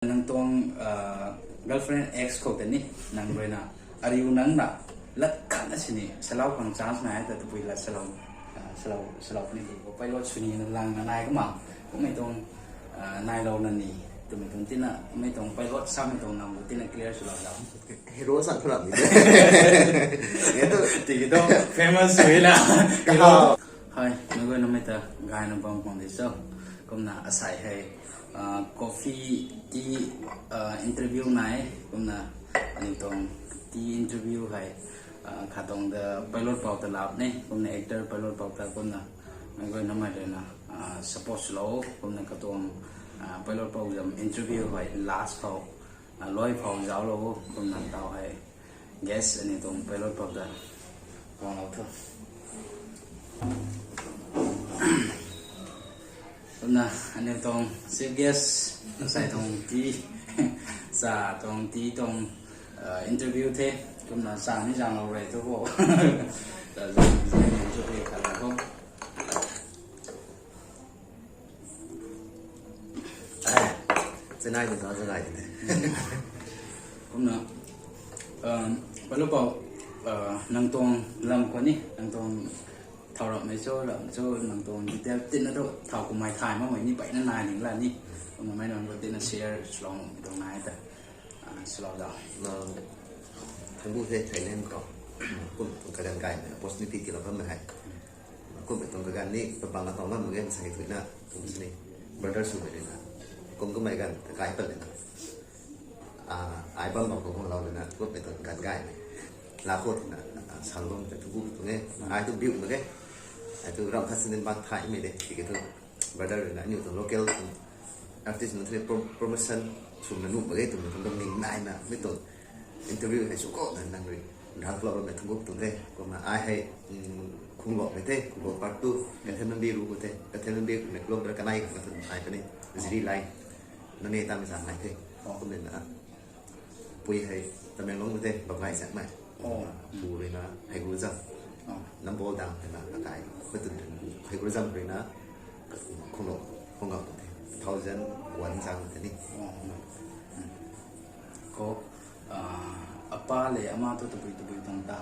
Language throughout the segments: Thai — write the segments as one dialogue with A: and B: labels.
A: nang tuang girlfriend ex ko tani nang rena ariu nang na lat kan sini salau kang chance na ta pui la salau ni ko pai lo suni lang na nai ko ma ko mai tong nai lo na ni tu mai tong tina mai tong pai lo sam tong nam tina clear salau da
B: hero sang pula ni
A: itu ti to famous we la hero hai no na mai ta gai na bang pong de so kom na asai hai coffee tea interview này cũng là anh tông tea interview hay khá tông the pilot bảo tập lab này cũng là actor pilot bảo tập cũng là mấy người năm nay là support slow cũng là khá tông pilot bảo tập interview hay last bảo lôi bảo giáo lâu cũng là tao hay guest anh tông pilot bảo tập còn lâu thôi na anh tông serious sai tông tí sa tông tí tông interview thế cũng là sang đi sang lâu rồi tôi bộ là cho việc khá là không
B: thế này thì nó thế này
A: cũng là có lúc bảo năng tông làm quá nhỉ năng tông thảo luận mấy chỗ là chỗ năng tông thì theo tin nó đâu thảo của mày thải mà mày như vậy nó này những là đi mà mấy lần đầu tiên là share long trong này ta slow down
B: nó thằng bố thế thầy nên có cũng cái đàn cái opportunity thì là vẫn là hay cũng phải tông cái gan này bằng là tông nó một cái sai thôi na cũng như này brother suy nghĩ na cũng có mấy gan cái phần này ai bằng bằng củaเราเลยนะcũng phải tông gan cái này là khốt là sáng luôn tại thằng bố tông nghe ai tông biểu nữa cái ai tông rộng phát sinh bằng thái mấy đấy thì cái thôi brother là nhiều tông local artist nó thấy promotion chúng mình nụ với tụi mình đồng mình lại là biết tụi interview hay số có là năng rồi đã lo rồi thằng quốc tụi đây còn mà ai hay không lộ với thế không lộ part two cái thêm năng đi luôn thế cái thêm năng đi mình luôn cái này cái thằng ai cái này gì lại nó nên ta mới sáng lại thế không nên là bùi hay ta mình luôn thế bằng ngày sáng mai bùi rồi nó hay gửi dâm năm bố đằng thì là cái bất từng hay gửi dâm rồi nó không lộ không ngọc thousand one sang thế này
A: có apa le ama tu tui tong ta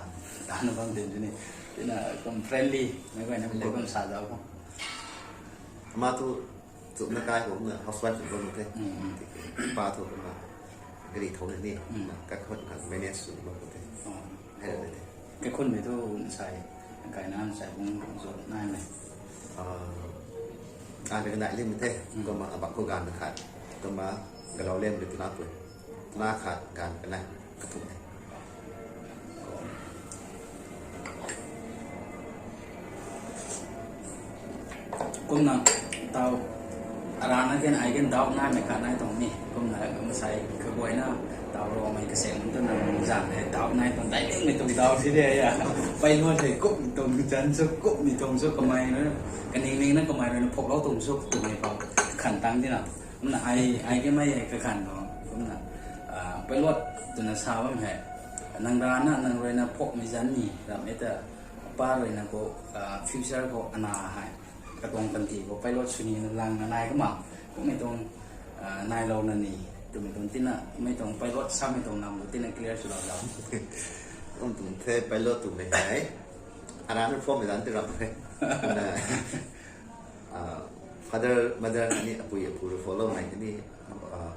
A: nó vang đến này thế là con friendly mấy cái này lấy con xả giáo không
B: ama tu tụi nó cái cũng là housewife của mình thế ba thôi mà cái gì thấu này nè các con các manage của mình thế hay là thế
A: cái khuôn này tôi xài cái nan xài cũng rồi này này
B: cái này lên thế còn mà bạn có gan được khát còn mà cáiเราเล่นđượcตัวน่าขาดการกันนะกระทุ้ง
A: cũng là tao ra nó cái này cái tao nay mày cả nay tao nè cũng là cũng xài cái quầy nó tao rồi mày cái xe nó là giảm để tao nay tao tay người tụi tao thế đây à bay luôn thì cũng tụi chân số cũng thì tụi số cầm mày nữa cái này nó cầm mày rồi nó phục lâu tụi số tụi mày vào khẩn tăng thế nào cũng là ai cái mấy cái khẩn đó cũng là bay luôn tụi nó sao vậy mày năng ra nó năng rồi nó phục mày dẫn nhỉ làm mấy tờ ba rồi nó có future có anh à cái con cần thì có phải lo suy nghĩ làng này cũng mà cũng mấy con này lâu nè nè tụi mình tin là mấy con phải lo sao mấy con nằm tin là clear sự đó
B: ông tụi thế pilot tụi mình đấy anh ăn form mình ăn từ rồi là father mother này apuy follow này cái này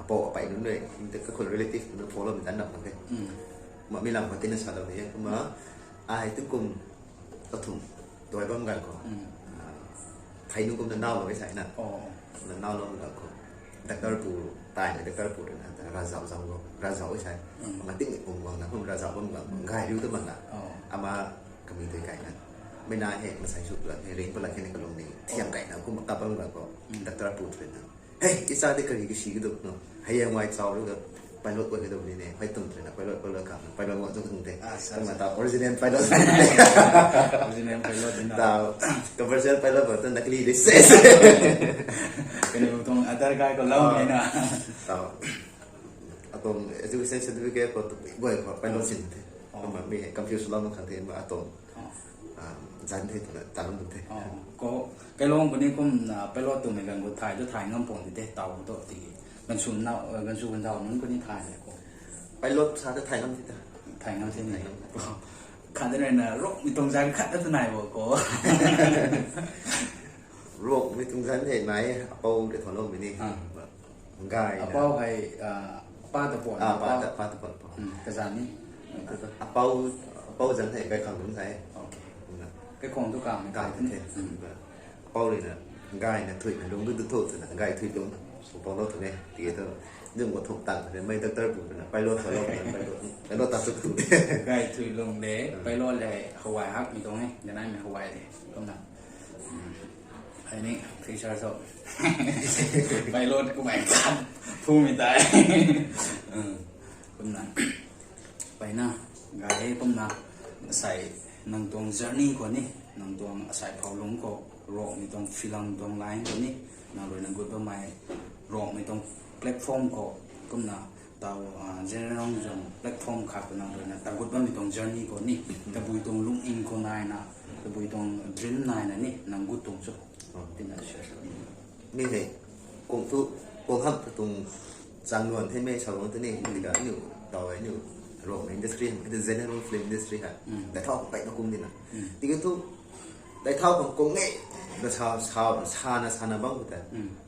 B: bộ phải đúng rồi các con relative nó follow mình ăn được thế mà mình làm cái tin là sao đâu đấy mà ai tức cùng tập thùng tôi bấm gần có thấy nó cũng là nào rồi phải nè là nào luôn là có đặc biệt là tài này đặc biệt là ra giàu rồi sai mà tiếng cùng là không ra giàu bằng gai điêu tới bằng là ama kami tới cái này bên này hệ mà sai sụt là hệ đến là cái này còn này thiam cái nào cũng tập bằng là có đặc biệt là phụ rồi nè hey cái sao đấy cái gì được nó hay là ngoài sau rồi pilot của cái đồ này phải tuần rồi nè pilot cả pilot ngọn trong thùng thế mà tao original pilot tao conversion pilot của tên nãy đi xe
A: cái này tụi other guy còn lâu này nè
B: tao tụi education certificate của tụi bởi của pilot xin thế mà mình confuse lắm không thể mà tụi dán thế tao không thế có
A: cái lông của này cũng pilot tụi mình gần một thải ngâm phòng thì tàu tụi thì กันสูนเนากันสูนเดานั้นก็นี่ถ่ายเลยก็
B: ไปรถชาติไทยน้ำที่ตา
A: ถ่ายงานเส้นไหนขันได้เลยนะรถมีตรงใจขัดได้ที่ไหนบ่ก็
B: โรคไม่ตรงชั้นเห็นไหมเอาเดี๋ยวถอนลมไปนี่ง่าย
A: เป้าให้ป้าตะปวด
B: ป้าตะปอน
A: กระสานนี่
B: bao dẫn thì cái còn đúng thế
A: cái con tôi cảm
B: gai thế bao này là gai là thủy là đúng cái thôi là gai thủy đúng bao lâu thôi này thì tôi nhưng mà thuộc tặng thì mấy tơ cũng là bay luôn thôi bay luôn tập sức
A: gai thủy lồng đế bay luôn là Hawaii hấp mi tông ấy nhà này mình Hawaii này không nàoไอ้นี่ฟีเจอร์สดไปรถกูแบ่งกันพูดไม่ได้ผมนะไปนะกายผมนะใส่นังตรงเจอร์นี่ก่อนนี่นังตรงใส่เผาลงก็รอมีตรงฟิลัมตรงไลน์ก่อนนี่นังเลยนังกูต้องไม่รอมีตรงแพลตฟอร์มก็ผมนะตาวเจเนอเรลจงแพลตฟอร์มขับนังเลยนะแต่กูต้องมีตรงเจอร์นี่ก่อนนี่แต่บุยตรงลุงอินคนนายนะแต่บุยตรงดริมนายนะนี่นังกูตรงสุด
B: นี่เลยกงฮับตรงจังหวัดที่ไม่ชาวบ้านที่นี่ที่ก็อยู่ต่อไว้อยู่โรงอินดัสทรีมันคือ general film industry ฮะแต่เท่ากับไปนักกุ้งนี่นะที่ก็ทุกได้เท่ากับกงเงี้ยแต่ชานะบ้างแต่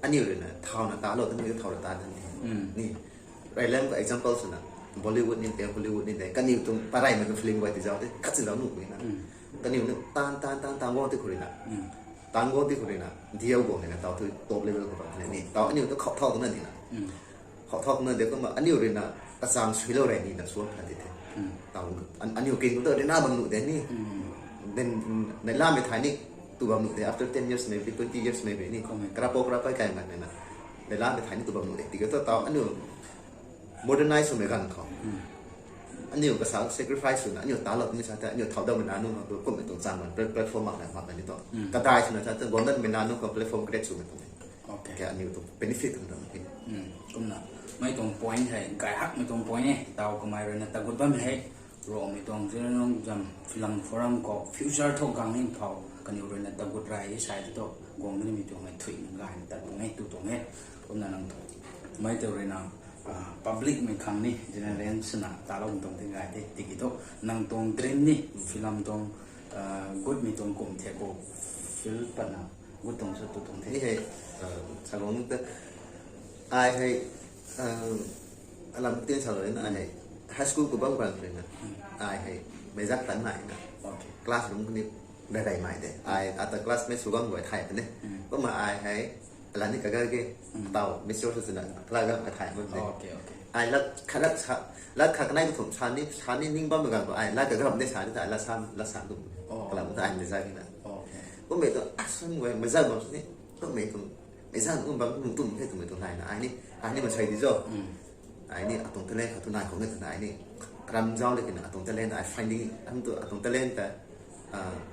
B: อันนี้เลยนะเท่านะตาเราต้องมีเท่าตาทันทีนี่ไรเล่มก็ example สุดนะบอลลีวูดนี่แต่ฮอลลีวูดนี่แต่กันอยู่ตรงปลายมันเป็นฟิล์มไว้ที่เจ้าที่คัดสินแล้วหนุกเลยนะกันอยู่นึกตานวอที่คุยนะตานวอที่คุยนะเดียวกว่าเนี่ยต่อที่โตเลเวลกว่าเนี่ยนี่ต่ออันนี้ต้องขอท่อตรงนั้นนี่นะขอท่อตรงนั้นเดี๋ยวก็มาอันนี้เลยนะภาษาสวีเดนนี่นะส่วนผลิตต่างอันนี้กินก็ตัวได้หน้าบำรุงเด่นนี่ในล่ามในไทยนี่ตัวบำรุงเด่น after 10 years maybe 20 years maybe นี่กระโปรงไปไกลมันเนี่ยนะในล่ามในไทยนี่ตัวบำรุงเด่นที่ก็ตัวต่ออันนี้ modernize สมัยกันเขาอันนี้ก็สาว sacrifice สุดนะอันนี้ตาเราไม่ใช่แต่อันนี้เท่าเดิมมันนานนู่นตัวก็ไม่ต้องจานมัน platform มากนะมากนี่ต่อกระต่ายสุดนะแต่วันนั้นไม่นานนู่นก็ platform great สุดมันตรงนี้แกอันนี้ตัว benefit ของเราเอง
A: ก็น่ะไม่ตรง point ใช่ไก่ฮักไม่ตรง point เนี่ยเตาก็ไม่เลยนะแต่กุดบ้านไม่ให้รอไม่ตรงที่น้องจำฟิลัมฟอรัมก็ future ทงกลางนี่เผากันอยู่เลยนะแต่กุดไรใช่ตัวกงนี่มีตัวไม่ถุยมันได้แต่ตรงนี้ตัวตรงนี้ก็น่ะนั่งไม่เจอเลยนะpublic ไม่ครั้งนี้ general สนะตาเราตรงที่ไงที่ติกิโตนั่งตรง dream นี่ฟิลัมตรงกุดมีตรงกลุ่มเทโกฟิลปันนะกุดตรงสุดตัวตรงที่
B: นี่ให้ชาวลงตึกไอ้ให้làm tiên sau đấy là này high school của bác bạn rồi nè ai hay mấy giác tấn này nè class đúng không đầy đầy mày đấy ai at class mấy số con gọi thầy đấy có mà ai hay là những cái tàu mấy số sự này là cái thầy mới đấy ai là khá cái này cũng chán đi ninh bao nhiêu gần ai là cái làm đấy chán tại là san đúng làm cái anh mới ra cái này có mấy tụi xong rồi mới ra bằng thế có mấy ra cũng bằng tụi thế tụi mấy tụi này là ai đi mà chơi đi rồi ai ni atong talent atong nai ko ngai ai ni kram jaw le kin atong talent ai finding am to atong talent ta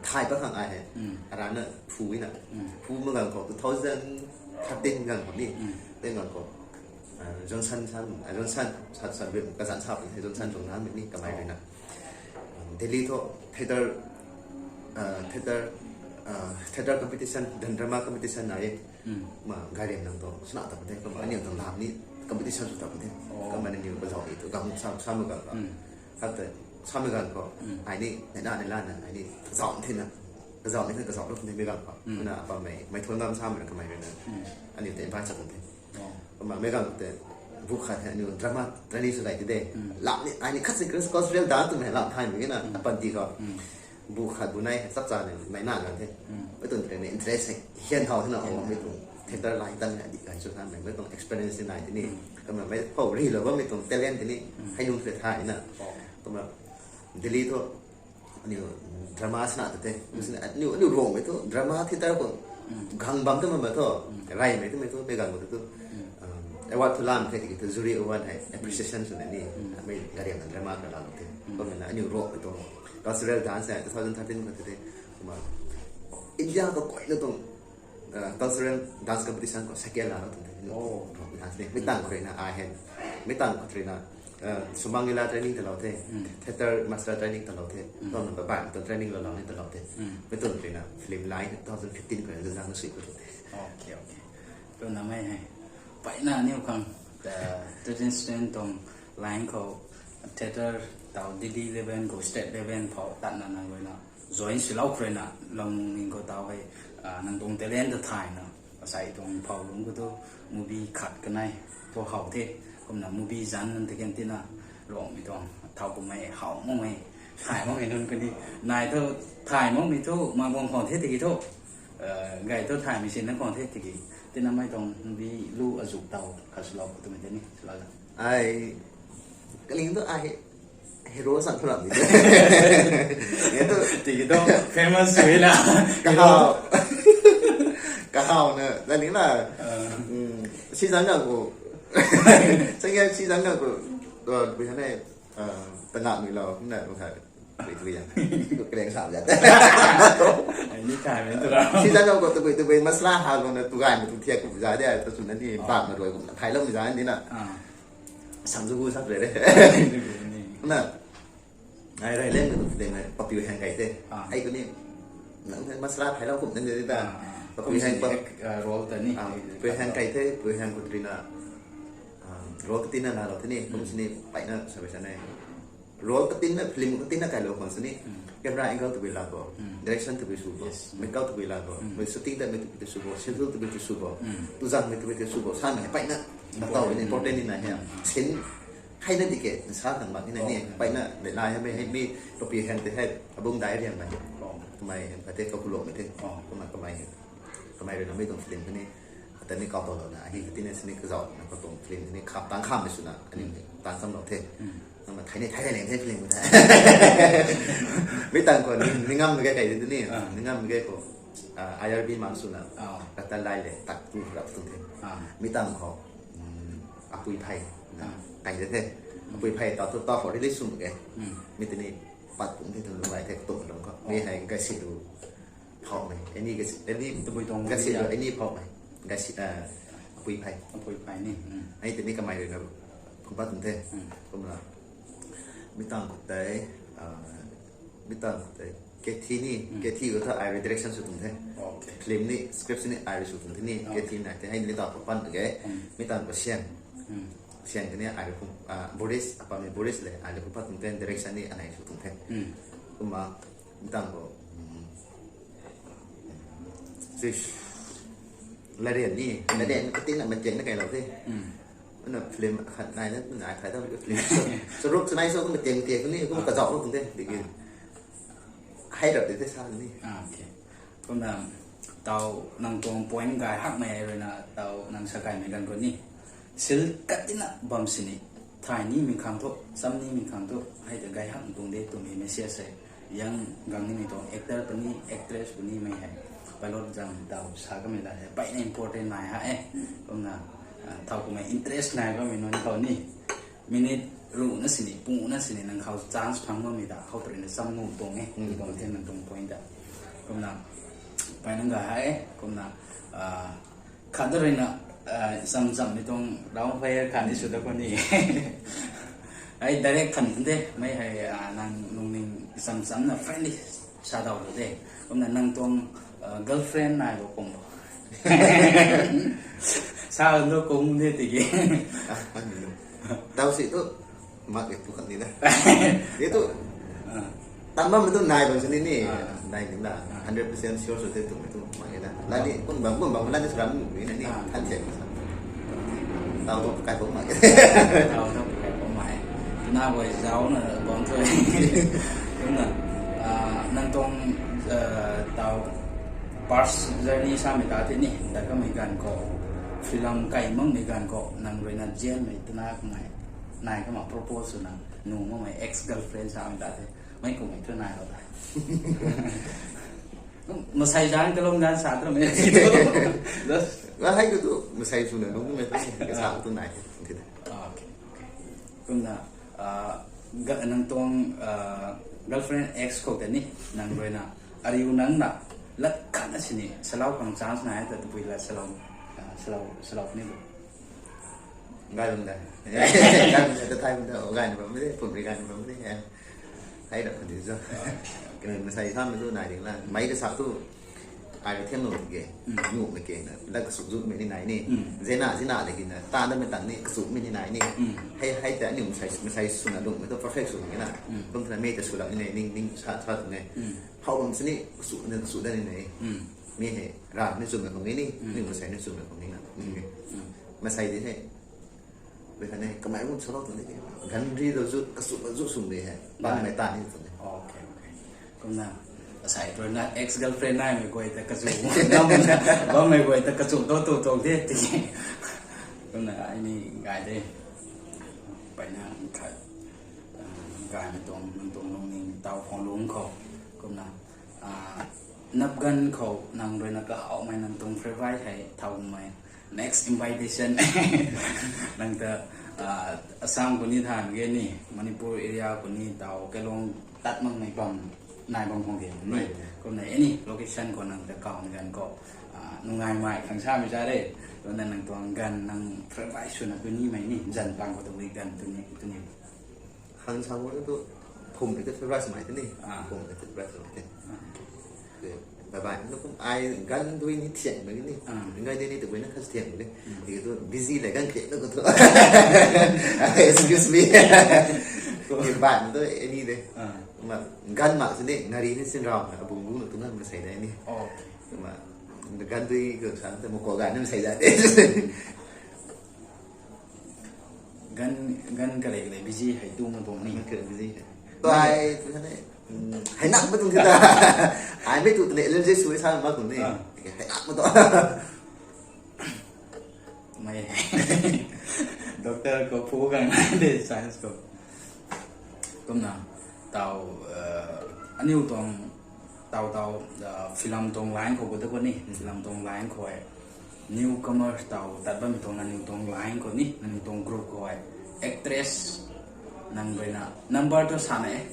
B: thai ba khang ai he ara na phu ina phu ma gang ko 2013 gang ko ni te gang ko Johnson san be ka san sa pe Johnson jong na ni ka mai na Delhi to theater competition dan drama competition ai ma gari nang to sna ta pe ko ma ni tong lam ni competition sudah penting. Kemana ni bersama itu, kamu sama kan? Kata sama kan kok. Ini nak ini kesal ni nak, kesal ni kesal lu ni megang kok. Mana apa mai tuan dalam sama dengan kemana ni? Ini tu yang baca penting. Kemana megang tu bukan ni drama training sudah itu deh. Lap ni ini kasih keras real dah tu mai lap time ni na apa nanti kok. Bukan bunai saja ni mai nak kan? Itu ni interest. Hian tahu tu nak orang itu. Theater line tan này đi cái số tham mình mớiต้อง experience này thế này, còn mà mấy khẩu đi là vẫn mớiต้อง talent thế này, hay dùng tuyệt hại nè, còn mà Delhi thôi, nhiều drama sna thế, nhiều rong mấy thôi, drama theater còn gang bám thôi mà thôi, rai mấy thôi bây giờ một thôi, award to làm thế thì cái jury award hay appreciation số này, mấy cái điểm drama cái làm thế, còn mà nhiều rong mấy thôi, cultural dance này, 2013 cái thế, mà India có quite là tông cultural dance competition ko second la tu dance ni mitang ko na ahen mitang ko trina sumangila training ta laute theater master training ta laute don ba ba to training la la ni ta laute betul trina film line 2015 ko dang sui ko
A: okay to na mai hai pai na ni kan the instant tong line ko theater tao Delhi level ko state level phao tan na na goi na join silau khre na long ning ko tao hai nang tong talent the thai na sai tong phao lung ko to movie khat ka nai to hau the kom na movie jan nan te ken ti na rong mi tong thao ko mai hau mo mai thai mo mai nun ka ni nai to thai mo mi to ma bong khon the ti ki to gai to thai mi sin na khon the ti ki te na mai tong movie lu azuk tao khaslau ko to me ni sala
B: ai cái lính đó ai hero sản phẩm gì đấy tôi
A: thì đó famous rồi là
B: cả hào nữa là lính là si dáng ngờ của sinh em si dáng ngờ của vì thế này tận ngạo người lò cũng là không phải bị tụi cái đèn sạm vậy
A: นี่กลายเป็นตัวเรา
B: si dáng ngờ của tụi bên masla hào còn là tụi gái tụi thiệt cũng giá đấy tụi chúng nó đi phạm mà rồi cũng thái lông giá như nào sản xuất sắp rồi đấy là ai đây lên được tiền này bọc tiêu hàng ngày thế ai cái này nắng thế masala thấy đâu cũng nên người ta bọc tiêu hàng bọc
A: roll tani
B: tiêu hàng ngày thế tiêu hàng của trina roll cái tin là nào thế này cũng xin đi phải nó sao vậy này roll cái tin là film cái tin là cái lỗ còn xin đi camera angle từ bị làm bỏ direction từ bị sụp bỏ make up từ bị làm bỏ mình shooting từ bị sụp bỏ schedule từ bị sụp bỏ tu rằng mình từ bị sụp bỏ sang này phải nó tao cái important như này nha xin hay nên đi kể sao thằng bạn cái này nè vậy nè để lại hay mi có bị hẹn tới hay bông đáy riêng mày mày phải thế có lộ mày thế có mày rồi nó mới tụng phim cái nàyแต่นี่ก็ตัวเรานะที่ที่นี่สนิทก็จอดนะก็ตรงเพลงที่นี่ขับตั้งข้ามไปสุดนะอันนี้ตั้งสำหรับเทนั่นมันไทยในแหล่งเทเพลงกูแท้ไม่ต่างกันนี่งั้มมันแก่ที่นี่นี่งั้มมันแก่ก็IRB มันสุดนะก็ตั้งไล่เลยตัดกูรับตรงเทไม่ต่างเขาอาปุยไทยนะไก่เทอาปุยไทยต่อเขาได้ลิสุ่มแกมีแต่นี่ปัดผมที่ทำลงไปเทตุ่มลงก็ไม่ให้ก็สิดูพอไหมไอ้นี่ตัวตรงก็สิดูไอ้นี่พอไหมcái quy phai
A: nè
B: ấy từ đây cái mày rồi không bắt thế không là biết tăng quốc tế cái thi của thợ ai direction sử dụng thế film này script này ai sử dụng thế này cái thi này thì hay liên tục phân cái biết tăng của Sian cái này ai cũng Boris apa mình Boris này ai cũng bắt thế direction này ai sử dụng thế cũng mà biết tăng của là điện đi là điện cái tiếng là mình chỉnh nó cái đầu thế nó là phim khẩn này nó ngại phải đâu phim số lúc này số cũng mình chỉnh tiền cái này cũng cả dọc luôn thế thì hay được thì thế sao đi
A: ok còn là tàu năng tuồng point gài hắc mè rồi là tàu năng sa cái mày gần con đi sil cắt tin là bấm xin đi thay ní mình khám thuốc xăm ní mình khám thuốc hay là gài hắc tuồng đấy tụi mình sẽ sẽ yang gang ní mình tuồng actor tuồng ní actress tuồng ní mày hay balot jam tau sa ka mela hai pai important nai ha kom na thau ko mai interest nai ko min thau ni minute ru na sini pu na sini nang khau chance phang ma mi da khau trin sam nu tong kom ten nang tong point da kom na pai nang ga hai kom na khadar na sam mi tong down fire khan ni su da ko ni ai direct khan de mai hai nang nung ning sam na friendly sa dau de kom na nang tong girlfriend này của cùng sao nó cũng như thế
B: tao sih tuh mak itu kan tidak itu tambah itu naik bang sini nih naik ni lah 100% sure sudah itu makanya lah ni pun bangun lagi sudah ini ni kan cek tao tuh cái bóng mày
A: tao tuh cái bóng mày na với giáo là bọn thôi đúng là năng tông tao pars journey sa mi ta te ni da ka mai gan ko film kai mang mi gan ko nang re na jen mai tna ka mai nai ka ma propose na nu ma mai ex girlfriend sa mi ta te mai ko mai tu nai lo ta ma sai jan ka long dan sa tra mai ti to das
B: là hay cái tu mà sai xuống nữa đúng không cái sao tu này thì
A: ok cũng là ga nang tong girlfriend ex ko te ni nang re na ariu nang na lắc khăn gì nè, slau bằng chance này thì tụi là slau này được.
B: gai luôn đây, gai mình sẽ thay mình đâu, gai nó mới đấy, phun gai nó mới đấy, thấy được phần gì chưa? Cái này mình xài xong cái này thì là mấy cái sao tu ai thêm nổi kì nhủ cái kì là cái sử dụng mình như này nè dễ nạ để kì là ta nó mới tặng nè cái sử dụng mình như này nè hay tại nhủ mình sử dụng mìnhต้อง perfect sử dụng cái nàoต้องทำให้แต่sử dụng cái này ninh sát tụi này họ bằng cái này sử dụng đây nàyมีเหตุร้านในส่วนของนี้นี่หนึ่งมาใส่ในส่วนของนี้นะมาใส่ได้ให้เวลาเนี่ยก็หมายว่าชอบตัวนี้กันที่เราจุดกระสุนจุดสุ่มเลยฮะบ้านไม่ตายนี่ตัวนี้
A: โอเคก็น่าใส่ตัวนั้น ex girlfriend ได้ไม่กลัวแต่กระสุนน้องมันก็ไม่กลัวแต่กระสุนตัวที่จริงก็น่าไอ้นี่กายได้ไปนั่งขัดกายมันตรงลงนี่เตาของลุงเขาก็น่านับกันเขานั่งโดยนักก็เอาไม่นั่งตรงเฟรไว้ให้เท่าไหร่ next invitation นั่งแต่สร้างคนนี้ทานเงี้ยนี่มณิปุรเอเรียคนนี้เตาแกลงตัดมั่งในปั๊มนายบางของเห็นนี่ก็ไหนนี่โลเคชั่นคนนั่งแต่เก่าเหมือนกันก็นุ่งง่ายใหม่ขังชาไม่ใช่ได้ตอนนั้นนั่งตัวกันนั่งเฟรไว้ส่วนตัวนี้ไหมนี่จันปังก็ตัวนี้กันตัวนี้
B: ขังชาวันตัวผมเป็นตัวเฟรไว้สมัยที่นี่ผมเป็นตัวเฟรไว้สมัยที่bài nó cũng ai gan đuôi ní thiện với cái này ngay đây đi từ với nó khá thiện đấy thì tôi busy lại gan thiện nó còn thôi excuse me thì bạn tôi đi đây mà gan mạng thế này ngay đi xin rào là bùng bùng nó tung nó xảy ra đi mà gan đuôi cường sáng thì một quả gan nó xảy ra đấy
A: gan cái này busy hay tung nó bùng này
B: cái busy tôi ai tôi thấy hãy nặng với chúng ta ai biết tụi này lên dây suối sao mà tụi này hãy nặng với tụi
A: mày doctor có phú gần để science có công nào tàu anh yêu tàu film tông lái của tôi con này film tông lái của newcomer tàu đặt bên tông là new tông lái của ní new tông group của actress năng về nào number to sao này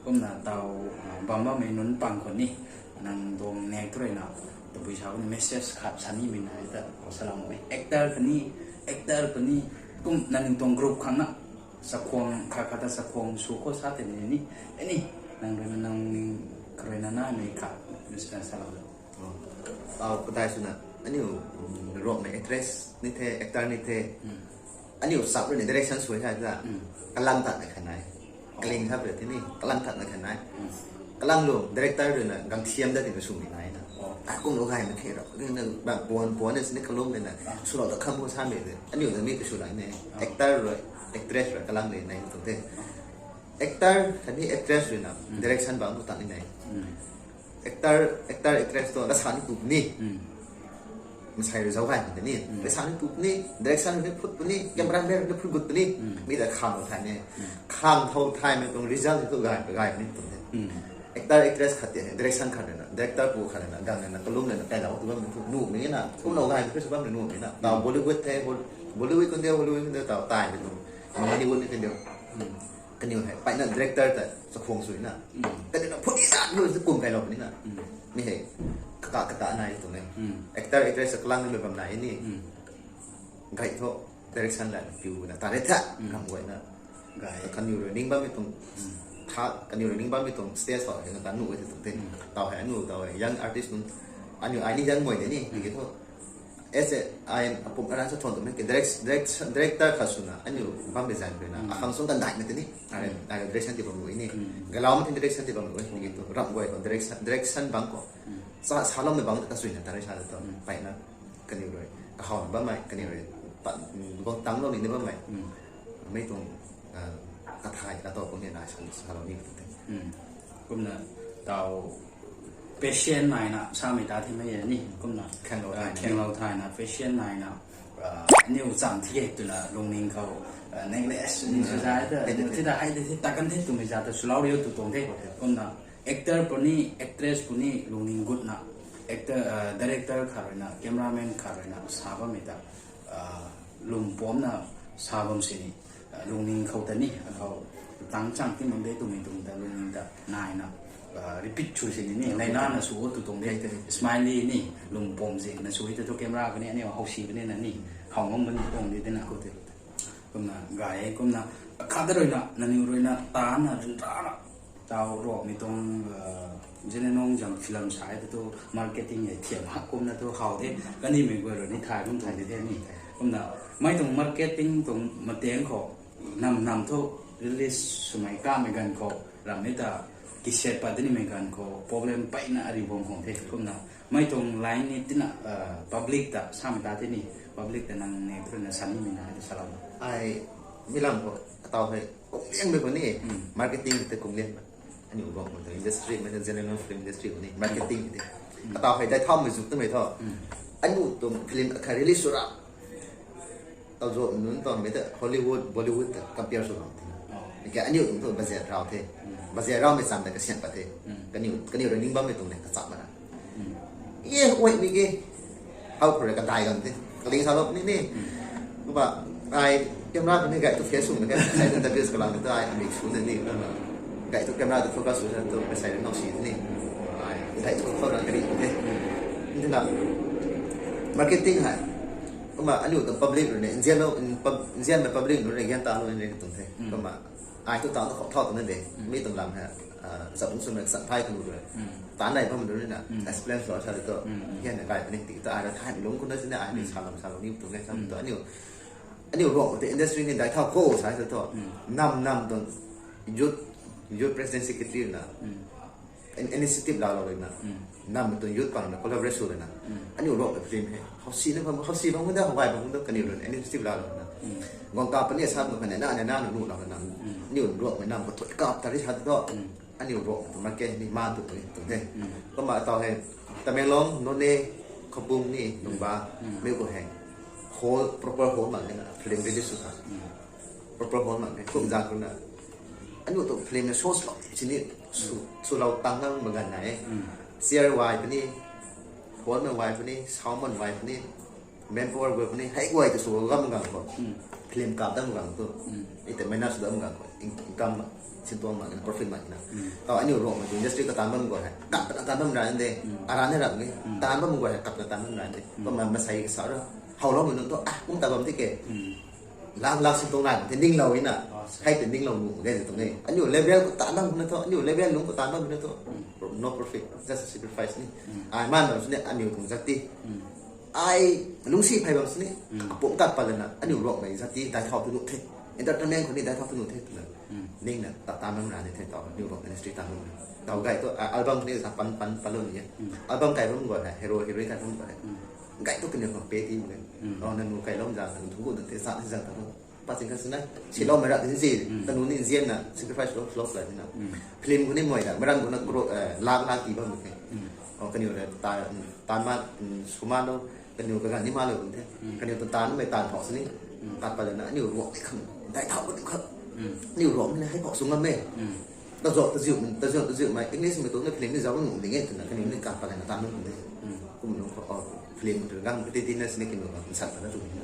A: cũng là tàu bấm vào mình nón bằngคนนี้นั่งตรงแนวตัวนี้นะตัวผู้ชายคนนี้ message ขับฉันนี่เป็นอะไรแต่ขอสลับไป actor คนนี้ก็นั่งตรงกรุ๊ปข้างนั้นสักคนข้าคาตาสักคนสุโขทัยนี่นี่นั่งด้วยนั่งครนาไม่ขับ message สลับ
B: tàu cái tai suy nè anh yêu rộng này actress như thế actor như thế anh yêu sắp rồi direction suy ra là cái lăng tận này khả năng cái linh tháp rồi thế này cái lăng tận này khả năng cái lăng luôn director rồi là găng xiêm ra thì nó sung này nè cũng nó gai mà thế rồi nên là bạn buồn nên xin cái lông này là số đó không có sao vậy anh yêu là mấy cái số này này actor rồi actress rồi cái lăng này tổng thế actor cái này actress rồi nè direction bằng một tận này actor actress to là sáng tụt niมันใช้เราไว้แบบนี้แต่สารปุ๊บนี่directionนี่พูดปุ๊บนี่camera manนี่พูดปุ๊บนี่มีแต่ข้ามเราไทยเนี่ยข้ามเท่าไทยมันตรง result ที่ตัวกายนี่ตรงนี้ actor actress ขัดเนี่ย direction ขัดเนี่ย director ผู้ขัดเนี่ยดังเนี่ยก็ลุ้มเนี่ยแต่เราตัวมันถูกนู่นนี่นะพวกเราไงก็จะว่ามันนู่นนี่นะเราบอลลีวูดเท่บอลลีวูดคนเดียวต่อตายไปตรงมันบอลลีวูดนี่คนเดียวกันอยู่ให้ไปนั่น director แต่สักพวงสวยนะแต่เดี๋ยวพูดอีสานด้วยจะกลุ่มใครเรานี่นะไม่เห็นkata này tụi này actor actress sekelang ni berbam lain ni gai tu direction lah view na tarik tak kamu buat na gai kan you running bam itu tak kan you running bam itu stage so yang kan nu itu tu tahu hai nu tahu young artist nun anu ini young boy ni begitu as I apum ada satu contoh ni director khasuna anu bam design bena akang sung kan naik nanti ni ada direction tiba mu ini galau mungkin direction tiba mu begitu ram boy direction bangko salom ni bang tak suy na tarik salah tu baik na kan you kau bam mai kan you bang tang lo ni bam maiไม่ตรงกระทายกระโตพวกนี้ได้salom ni tu
A: ก็นะเตาเฟชั่นไหนนะชาไม่ตาที่ไม่เห็นนี่ก็นะแข่งเราไทยนะเฟชั่นไหนนะนี่อุตส่าห์ที่ตัวนะลงนิ่งเขาในเลสนี่สุดท้ายที่ได้ที่ตากันที่ตัวไม่จ่าแต่สุดแล้วเรียวตัวตรงที่ก็นะactor ปุ่นนี่ actress ปุ่นนี่ลงนิ่งกุดนะ actor director ขาเลยนะ cameraman ขาเลยนะสาบไม่ตาลุงป้อมนะสาบสินี่ลงนิ่งเขาแต่นี่เขาตั้งจังที่มันได้ตรงนี้ตรงแต่ลงนิ่งแต่นายนะrepeat ช่วยสินี่ในนั้นนะสู้ตัวตรงนี้ smiley นี่ลุงป้อมสินะสู้ที่ตัว camera กันนี่เขาสีกันนี่นะนี่เขางมันตรงนี้แต่นะเขาเต็มก็นะกายก็นะขาดเลยนะนั่นนี่เลยนะตานะรินตานะ ตาวรอกมีตรงเจนน้องจังฟิล์มฉายตัวมาร์เก็ตติ้งเนี่ยเทียมหักกุมนะตัวเขาเท่ก็นี่ไม่กว่าเลยนี่ถ่ายมันถ่ายเท่นี่กุมนะไม่ตรงมาร์เก็ตติ้งตรงมาเตียงเขานำทุกรีลิสสมัยก้าเหมือนกันเขาเราไม่แต่กิเศษปัตตินี่เหมือนกันเขา problem ไปนะอริบงของเท่กุมนะไม่ตรงไลน์นี่ที่น่ะpublic แต่สามตาที่นี่ public แต่นั่งในพื้นที่สันนี่ไม่ได้ที่สลับ
B: ไอ้ไม่ลำก็ต่อให้กงเลี้ยงด้วยคนนี้มาร์เก็ตติ้งแต่กงเลี้ยงอันนี้บอกมันถึงอินดัสทรีมันจะเจเนอเรลฟิล์มอินดัสทรีคนนี้มาร์เก็ตติ้งนี่ต่อให้ได้ท่อมือสุดตั้งไม่ท่ออันนี้ตัวฟิล์มคาริลิสุระต่อโจมนู้นตอนไม่แต่ฮอลลีวูดบอลลีวูดกับเปียร์สุระแกอันนี้ตัวบาเซียเราเท่บาเซียเราไม่ซ้ำแต่ก็เสียงประเทศกันนี่เรนนิ่งบ้าไม่ตรงไหนก็ซ้ำมาเย้โอ้ยมีกี่เอาคนละกันตายกันเท่กระดิ่งสารลบนี่รู้ป่ะไอ้แคมราเป็นไงตัวเฟซบุ๊กเหมือนกันใช้อินเทอร์เน็ตกำลังตัวไอ้มิกซ์สูงนี่ไก่ตัวแคมราตัวโฟกัสสูงตัวไปใส่ในนอกสีนี่ไอ้ตัวโฟกัสกระดิ่งเนี่ยนี่นะมาร์เก็ตติ้งฮะก็มาอันนี้ตัว public เนี่ยอินเดียโน่อินเดียเป็น public เนี่ยยันตาโน่เนี่ยตรงนี้ก็มาไอ้ตัวตาต้องทอดตรงนั้นเองไม่ตรงลำฮะสับสนสัมภาษณ์กันด้วยตานไหนเพราะมันดูนี่นะ explain สอนชาวตัวเฮียนไก่เป็นติดตัวไอ้ท่านลงคนนั้นสิเนี่ยไอ้ชาวลำนี่ตรงนี้ตัวอันนี้รวมแต่อินดัสทรีนี่ได้เท่าโก้ใช่ตัวนำตรงยุทธ president secretary นะinitiative เราเลยนะนำตัวยุทธก่อนนะ collaboration เลยนะอันนี้รวมแบบฟิล์มเขาซีนะเขาซีบางคนได้เขาไหวบางคนได้กันนี่เลย initiative เราเลยนะกองกาปเนี่ยทราบเหมือนกันเนี่ยหน้าหนูเราเลยนะนี่รวมเหมือนนำกับตัวกาบแต่ที่ชัดก็อันนี้รวมมาเกนี่มาตัวนี้ตรงนี้ก็มาต่อให้แต่ไม่ล้มโนเน่ขบุ้งนี่หนุ่มบ้าไม่กูแห่งwhole proper whole มันเนี่ยนะเพลงเรดิสุดครับ proper whole มันเนี่ยพวกจากคนน่ะอันนี้ตัวเพลงเนี่ยโชว์สดทีนี้สุเราตั้งนั่งเหมือนกันไหน CRY พวกนี้ whole มัน Y พวกนี้ sound มัน Y พวกนี้ manpower พวกนี้ให้ไว้ตัวสูงก็เหมือนกันก่อนเพลงกลับตั้งเหมือนกันตัวแต่ไม่น่าสุดเหมือนกันก่อนincome ชิ้นตัวมันนะ profit มันนะต่ออันนี้รวมมัน industry ก็ตามมันก่อนฮะกลับตามมันได้เด้อาร้านเนี่ยแบบนี้ตามมันก่อนกลับตามมันได้เด้ก็มันใส่สารเขาเราเหมือนตัวมึงแต่แบบที่เก๋ล้างสิ่งตรงนั้นเทนดิ้งเราอิน่ะให้เทนดิ้งเราหนุ่มได้ตรงนี้อันนี้เลเวลก็ตามนั่งคนนั้นตัวอันนี้เลเวลลุงก็ตามนั่งคนนั้นตัว no profit just sacrifice นี่ไอ้มันแบบนี้อันนี้ถึงสักทีไอ้ลุงซีไพ่แบบนี้ผมตัดไปเลยนะอันนี้รวมไปสักทีได้เท่าที่นุ่มเทนอินเตอร์เน็ตคนนี้ได้เท่าที่นุ่มเทนเลยนิ่งนะตามนั่งนานเลยเทนต่อนิวรวมอินดัสทรีตามนั่งต่อไก่ตัวอัลบั้มนี้สักปันเรื่องนี้อัลบั้มไก่ผมก่อนนะฮีโร่ไก่ผมก่อนไก่ตัวเป็นอย่างของเปตี้เหมือนกันตอนนั้นหนูไก่ล้มจากถึงทุกคนถึงสั่งที่สั่งทั้งปัจจุบันนั้นชีล้มไม่ได้ถึงสี่แต่หนูนี่เซียนน่ะ sacrifice ลบเลยนะเพลงคนนี้มวยแต่ไม่รันคนนั้นก็ลากกี่บ้างเหมือนกันกันอยู่เลยตานมาสุมาโนกันอยู่กันนี่มาเลยคนเท่กันอยู่ตานไม่ตานพอสินี่ตัดไปเลยนะนี่รวมไอ้คำได้เท่ากันครับนี่รวมเลยให้พอสูงกันไหมตะโจตะจิ๋วมาอังกฤษไม่ตัวนี้เพลงนี่จะว่าหนุ่มอย่างเงี้ยถึงกันอยู่นี่การไปเลยนะตานนู้นคนเท่ก็มันต้องขอเพลงมันถึงกันก็ตีนั่นสิเนี่ยกินมันสั่นไปแล้วถูกไหม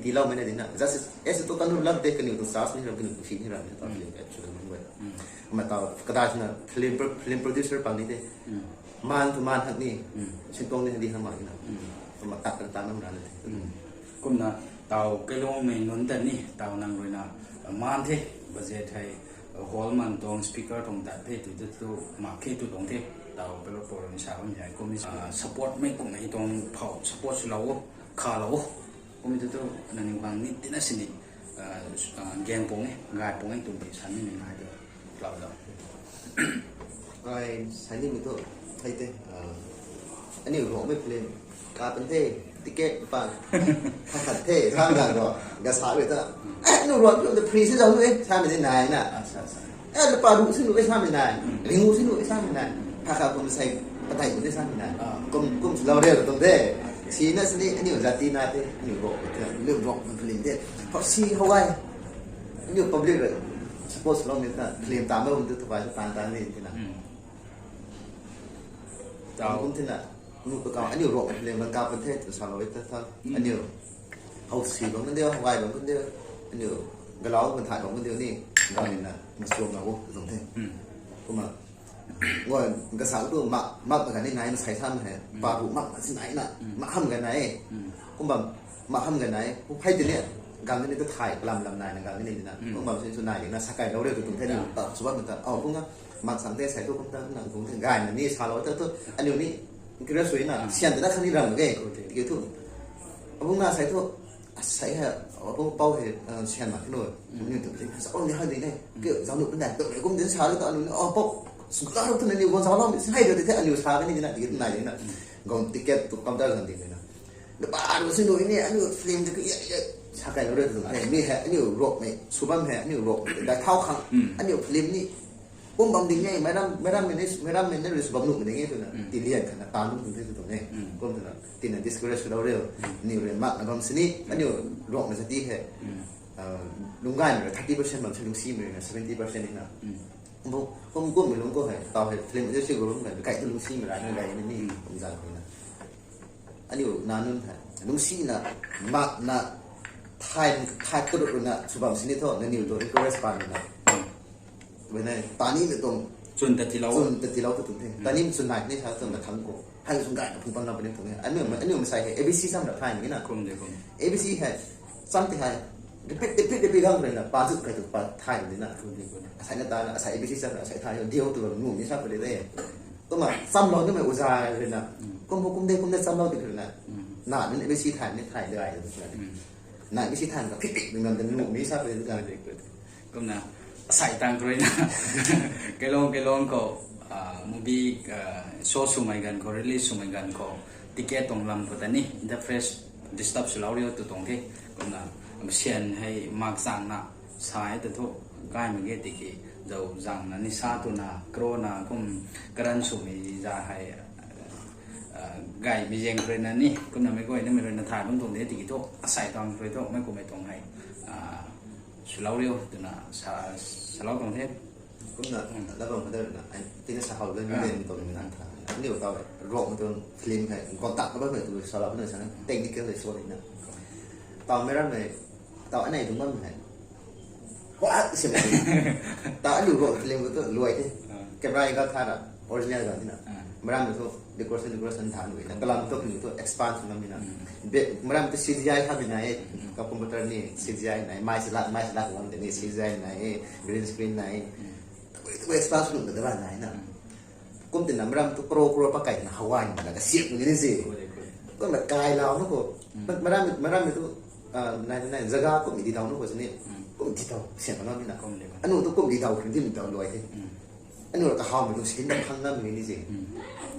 B: ที่เราไม่ได้นะ just es itu kan ulang deh kan itu sas ni kan itu film ni lah tapi film actually membuat mata kadang na film producer pang ni deh man tu man hak ni sintong ni di hama ni na mata tanam dah le
A: kun na tàu cái lô mình nón tận ni tàu năng rồi na man thế budget hay hall man tong speaker tong ta thế tu mà khi tu tong thế tàu cái lô pro ni sao ni cũng support mấy cũng mấy tong phao support lâu khá lâu cũng như tôi là những bằng nít tí nó xin đi game bóng ấy gài bóng ấy tụi bị sẵn như mình hay được lâu rồi
B: rồi sáng đi mình tôi thấy thế anh hiểu rõ mấy phim cả vấn đề ticket và thật thế sao là rồi gà xả vậy ta anh hiểu rõ cái free sẽ giống ấy sao mình thế này nè anh là bảo đủ xin đủ sao mình này linh ngu xin đủ sao mình này thật cũng xây bắt tay cũng thế sao mình này cũng lâu đều tụi thếชีนั่นสิอันนี้อยู่จากที่นั่นที่อันนี้บอกเรื่องร้องมันเพลงเด็ดเพราะชีเขาไว้อันนี้public เลย suppose ร้องนี่นะเพลงตามไม่รู้ตัวไปตามนี่ที่นั่นเจ้าคุณที่นั่นนู่นก็อันนี้ร้องเพลงมันกาประเทศสารวัตรท่านอันนี้เขาสีบางคนเดียวไว้บางคนเดียวอันนี้กระล้อคนถ่ายบางคนเดียวนี่เราเนี่ยนะมันสวมเราตรงเท่ก็มาว่าภาษาตัวมักกันได้ไงมันใช้ท่านเหรอปลาหูมักสิไหนน่ะมักทำกันไหนก็แบบมักทำกันไหนพวกไพ่ตัวเนี้ย gang ini tu thai pelam pelam nai gang ini na pun bang sih sunai yang na sakai lau dia tu tunggu tadi tak sebab kita pun kan mak santai saya tu pun tak nak pun gai ni salau tu anu ni kira suai na sian tu dah kan ni rang ke gitu pun na saya tu saya pun pau he sian mak tu ni tu oh ni hari ni ke jauh tu dah tu cũng đến sao tu anu pau suka tu ni gong salau sai tu tu anu sa ni na gitu na ni na gong tiket tu counter kan ni na baru sini ini anu film tu ya sakai lau dia tu ni he anu rock ni subam he anu rock dah thau khang anu film ni pun bang ding ni meram ni sebab nu ni tu na tilian kan tanu tu tu ni pun tu na tina discourage lau dia ni re mak na bang sini anu rock ni seti he lungan 30% bang sini si me 70% ni na pun melong ko he tau he film tu sih gurung kan kai tu si me ra ni gai ni pun jalan ni na anu nanun ha lung si na mak na thai tu na subam sini tu na ni tu correspond na when I tani le tong
A: จนแต่ที่เรา
B: แต่ที่เราtu tu tani sun nai ni sa tu na thang ko hai sun gai na phung pang na pa ni tu anu man sai he abc sam na thai ni na
A: กลุ่มเดียวกัน
B: abc hai something hai repeat gang na pa su kai tu pa thai ni na
A: กลุ่มเดียวกัน
B: sai na ta sai abc sam na sai thai dio tu nu ni sa pa le de to ma sam lo ni ma uza le na kum de sam lo ti na na ni abc thai ni thai de ai na abc thai ka phit ni man de nu ni sa pa le da
A: ก็นะใส่ตังค์ด้วยนะเกลองก็มูบี้โชว์สุมัยกันก็รีลิสสุมัยกันก็ติเกตตรงลำก็แต่นี่อินเทอร์เฟซดิสตับสุดแล้วเรียวตัวตรงที่ก็นะเชียนให้มากสั่งนะสายแต่ทุกใกล้มันเกติกีเจ้าสั่งนะนิสาตัวนะโครนะก็กระนั้นสุมีจะให้ไก่มีเยงเลยนะนี่ก็นะไม่ก็นี่ไม่เลยนะถ่ายตรงนี้ติกีทุกใส่ตังค์เลยทุกไม่ก็ไม่ตรงให้สุดแล้วเรียวตัวน่ะสลาวตรงเทพ
B: cũng là đã vâng đây là anh tin xã hội lên lên tụi mình ăn thằng nhiều tao rộng tụi phim hay còn tặng các bác này tụi sau đó cái này tên đi kêu về số này nè tao mới ra này tao anh này đúng không này quá xịn tao anh nhiều rộng phim của tụi lùi thế cái này có thay là original rồi thế nào mới ra được thôi decoration thằng người là làm tụi mình tụi expand xuống làm gì nào mới ra tụi CGI khác bên này các computer này CGI này mai sẽ làm làm cái này CGI này green screen này itu expand dulu ke depan nah kum tin namram tu pro pakai nah hawan nah siap begini sih kok nak kai lau nó kok maram itu nah jaga kok di tahu nó kok sini kok di tahu siapa nama ni nak anu tu kok di tahu nanti di tahu luai anu tak hao itu sih nak phang nam ini sih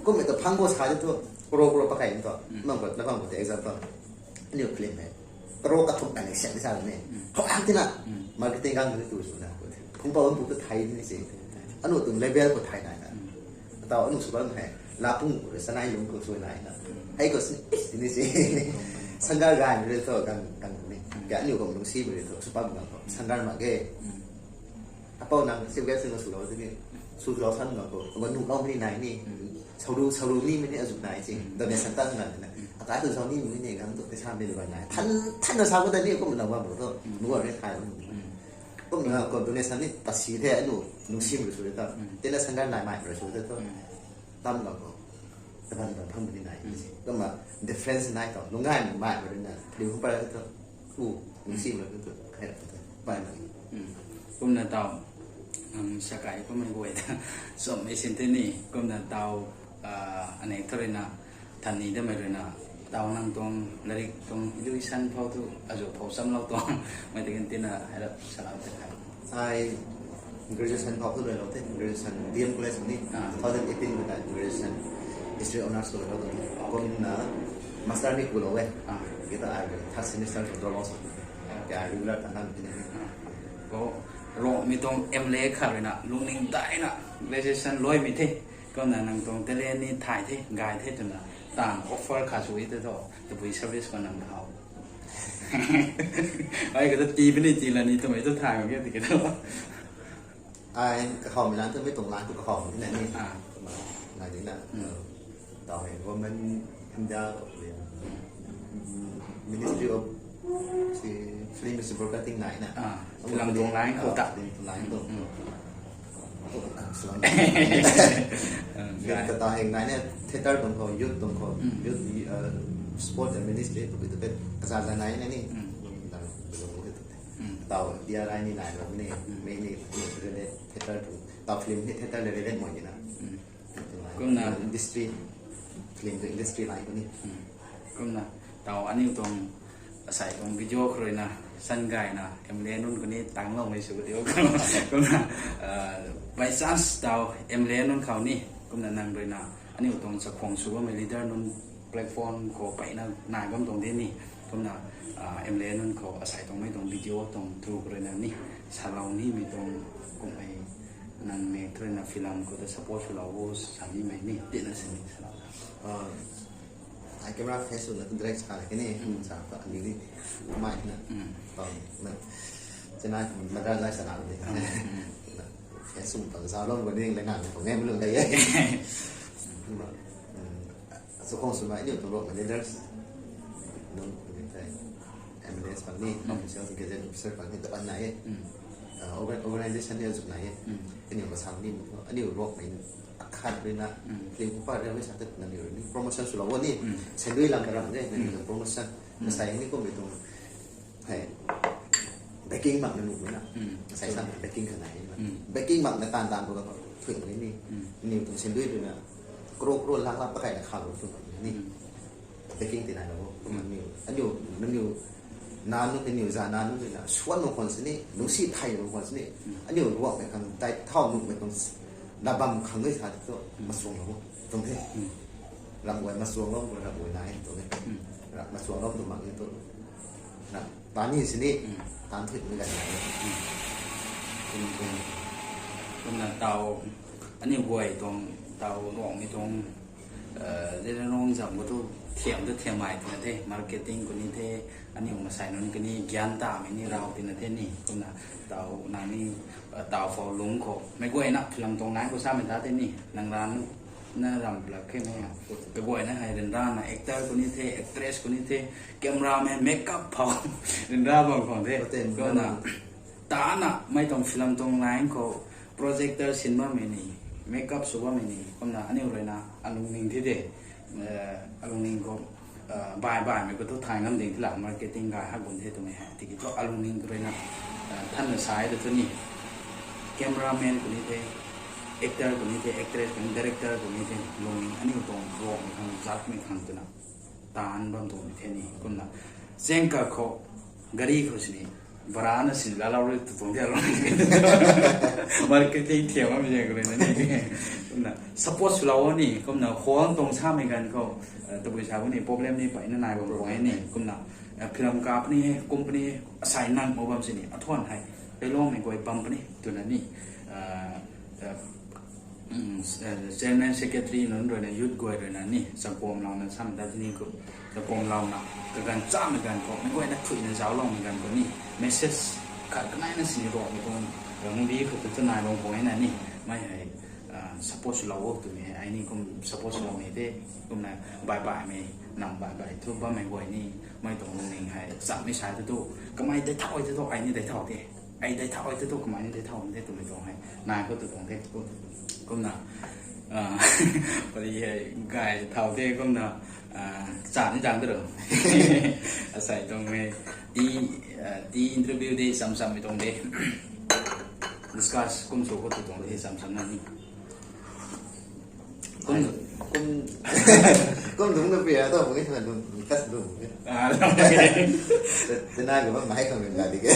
B: kok itu phang ko saja tu pro pakai itu mang kok nampak kok example anu claim hai pro katuk dan siap di sana ni kok anti nak marketing gang itu sudah không bao giờ tôi thấy như thế anh nói từng level của thầy này nè tao anh nói số bao nhiêu là phun của sân ai dùng của số này nè hay có như thế sân gar gai như thế thôi càng này cái anh nhiều cộng đồng si về thôi số bao nhiêu sân gar mà cái bao năng siêu gas sinh số đó thế này số đó sân mà có vẫn nụ long như này nè sau đu ni mới ở dụng này chứ tao này sân tăng là cái từ sau ni mình này gắn tụi cái sao bên ngoài này thân là sao cái này cũng mình làm qua một thôi đúng rồi cái thầy cũng là còn tôi này sáng nay ta xí thế anh nụ sim rồi rồi ta tên là sáng nay lại mãi rồi rồi thôi tâm là có tâm là không bên nàyก็มา difference nàyต่อลงง่ายมากเลยนะเดี๋ยวเข้าไปแล้วก็nụ sim rồiก็แค่ไปเลย
A: ก็น่าเตาสกายก็ไม่บ่อยนะสมไอเซนเทนี่ก็น่าเตาอันนี้เท่าไรนะทันนี้ได้ไหมเลยนะเตานั่งตรงนาฬิกตรงยูวิชันพอทุอาจจะพอซ้ำเราตรงไม่ถึงที่น่ะให้เราสลับกัน
B: I graduation พอพูดเลยเราเต้น graduation เรียนกูเลยสมัยนี้2018กูได้ graduation history honors กูเลยเราตอนนี้ก็มีนะ master นี่กูเลยเว้ยkita ada third semester ของเราสองแต่ regular ตั้งแต่ปีนี้
A: ก็รอมีตรงเอ็มเล็กค่ะเลยนะลุงนิ่งได้นะ graduation ร้อยมีเท่ก็นั่งตรงแต่เรียนนี่ถ่ายเท่กายเท่จนนะต่าง offer ขาดสุดที่ตัวตัวบริษัท service ก็นั่งเขาไอ้ก็จะตีไปนี่จีละนี่ทำไมต้องถ่ายแบบนี้ติกันแล้ว
B: ไอ้กระหอบร้านที่ไม่ตรงร้านกูกระหอบที่ไหนนี่ไหนนี่น่ะต่อเห็นว่ามันทำยากเลย Ministry of Film is broadcasting ไหนน่ะ
A: กำลังตรงร้านเขาตัด
B: ตรงร้านตรงแต่ต่อเห็นไหนเนี่ยเทเตอร์ตรงเขายุทธตรงเขายุทธsport and ministry ตัวเป็นกระจายไหนนี่ เต่าเดียร์ไรนี่ไหนแบบนี้ไม่นี่เรื่องเทเตอร์ถูกเต่าฟิล์มเทเตอร์เล่นหมดอยู่นะก็น่ะอินดัสทรีฟิล์มตัวอินดัสทรีไลน์ก็นี่
A: ก็น่ะเต่าอันนี้ตรงใส่ตรงวิดีโอเลยนะสั้นไก่นะเอ็มเลนุ่นคนนี้ตั้งลงไม่สุดเดียวก็น่ะไวซัสเต่าเอ็มเลนุ่นเขานี่ก็น่ะนั่งเลยนะอันนี้ตรงสักของสูงไม่ลีดเดอร์นุ่นแพลตฟอร์มขอไปนะนายก็ตรงที่นี่ก็น่ะเอ็มเลนุ่นเขาใส่ตรงไม่ตรงวิดีโอตรงทูกเลยนะนี่ชาเรานี่มีตรงกลุ่มไอ้นั่งเมทเลยนะฟิล์มก็จะ support เราโว้สามีไม่นี่เด่นนะสิ่งนี้สำหรับ
B: ไอ้แคมราเฟซสุดนะคุณเดร็กชาเลยแค่นี้จากอันนี้นี่ไม่นะตอนนั้นจะน่ามันได้ไล่สนามเลยแค่สุ่มตอนเช้าร้อนวันนี้รายงานของแง่ไม่เรื่องใดสุขของสมัยนี้ตำรวจมันได้เลิกน้องเป็นใครเอ็มเอสฝั่งนี้น้องเป็นเชลซีเกษตรออฟฟิเซอร์ฝั่งนี้แต่อันไหนorganization เนี่ยจุดไหนอันนี้มาทำนี่อันนี้รวมเป็นขาดเลยนะเพลงผู้ป้าเรื่องไม่ชัดแต่นั่นอยู่นี่โปรโมชั่นสุดแล้ววันนี้เซ็นด้วยหลังกระดานเนี่ยนั่นคือโปรโมชั่นแต่ใส่นี่ก็ไม่ตรงให้เบกกิ้งหมักนั่นหนูนะใส่ซ้ำเบกกิ้งขนาดไหนเบกกิ้งหมักในตามตัวก็ถึงนี่นี่ตรงเซ็นด้วยด้วยนะกรกล้างตะไคร้ข่าวตรงนี่เบกกิ้งที่ไหนแล้วมันมีอันอยู่นั่นอยู่นานนู้นเป็นอยู่จานานนู้นเลยนะชวนลงคนสินี่นุ่งสีไทยลงคนสินี่อันนี้รู้ว่าเป็นคำได้เท่านุ่งเป็นตรงดับบำคำด้วยชาติก็มาส่งเราตรงนี้รำไว้มาส่งเรารำไว้ไหนตรงนี้มาส่งเราตรงมังนี่ตัวนะตอนนี้สินี่ตามถึงไม่ได้
A: คุณน่ะเตาอันนี้หวยตรงเตาหลวงนี่ตรงเรื่องน้องจำก็ต้องเทียมด้วยเทียมใหม่ที่นั่นเท่มาร์เก็ตติ้งคนนี้เท่อันนี้ผมมาใส่นั่นคนนี้ยานตามอันนี้เราที่นั่นเท่นี่คุณน่ะเตานานี่เตาฟอลุงเขาไม่กล้วยนะลำตรงนั้นก็ทราบเป็นท่าเท่นี่นางร้านน่ารำแบบแค่ไหนอ่ะไปกล้วยนะให้เดินร้านนะเอ็กเตอร์คนนี้เท่เอ็กเตรสคนนี้เท่แกมราแมนเมคอัพพอเดินร้านบางคนเท่ก็น่ะตาน่ะไม่ต้องฟิล์มตรงนั้นเขาโปรเจคเตอร์ซินมาไม่นี่เมคอัพสุวรรณไม่นี่คนน่ะอันนี้เลยนะอารมณ์นิ่งที่เด็กอารมณ์นิ่งก็บ่ายมันก็ต้องถ่ายน้ำดิ่งที่หลังมาร์เก็ตติ้งการหักบนเทตรงนี้ฮะที่ก็อารมณ์นิ่งเลยนะท่านในสายเดี๋ยวตัวนี้แคมราแมนคนนี้เทเอ็กเตอร์คนนี้เทเอ็กเตอร์คนนี้ดีเรคเตอร์คนนี้เทลงอันนี้ก็ตรงรวมทางจัดไม่ทันตัวนะตาอันบางตรงนี้เทนี่คนน่ะเซงกับเขากรีเขาสิบราณสิแล้วเราเลยตรงที่เรามาร์เก็ตติ้งเที่ยวไม่ใช่กันเลยนะนี่คนน่ะสปอร์ตเราวันนี้คนน่ะข้อตรงชาติเหมือนกันเขาตัวบริษัทวันนี้โปรแกรมนี้ไปนั่นนายบอกว่าไอ้นี่คนน่ะพิมพ์กราฟนี่คอมพานีใส่นั่งมาแบบนี้อัดทวนให้ไปลองไม่ก่อยปั๊มปนี่ตัวนั้นนี่เจนนั่นเซกเตอรี่นั่นด้วยนะยุดก่อยด้วยนะนี่สังคมเรานั้นซ้ำแต่ที่นี่ก็สังคมเรานะก็การจ้าเหมือนกันก็ไม่ก่อยนักคุยในเจ้าลองเหมือนกันคนนี้เมสเซจขาดก็ไม่น่าสิรอมีตรงเรื่องนี้คือตัวนายลงบอกให้นั่นนี่ไม่ให้support เราตัวนี้ไอ้นี่ก็ support เราไม่ได้ก็นะบ่ายไม่นำบ่ายทุกบ้านไม่ไหวนี่ไม่ต้องลงเองให้สับไม่ใช่ตัวก็ไม่ได้เท่าไอ้ตัวไอ้นี่ได้เท่าเด้ไอ้ได้เท่าไอ้ตัวก็ไม่ได้เท่าไม่ได้ตัวไม่ตรงให้นายก็ตัวตรงเด้ก็นะพอดีไก่เท่าเด้ก็นะจานนี่จานเด้อใส่ตรงนี้ดีอินเทอร์วิวดีซ้ำๆไม่ตรงเด้ discuss กุมโชว์ก็ตัวตรงเด้ซ้ำๆนั่นนี่
B: cũng đúng cái việc tôi cái thằng đúng cách đúng thế này của bác máy không được gì cái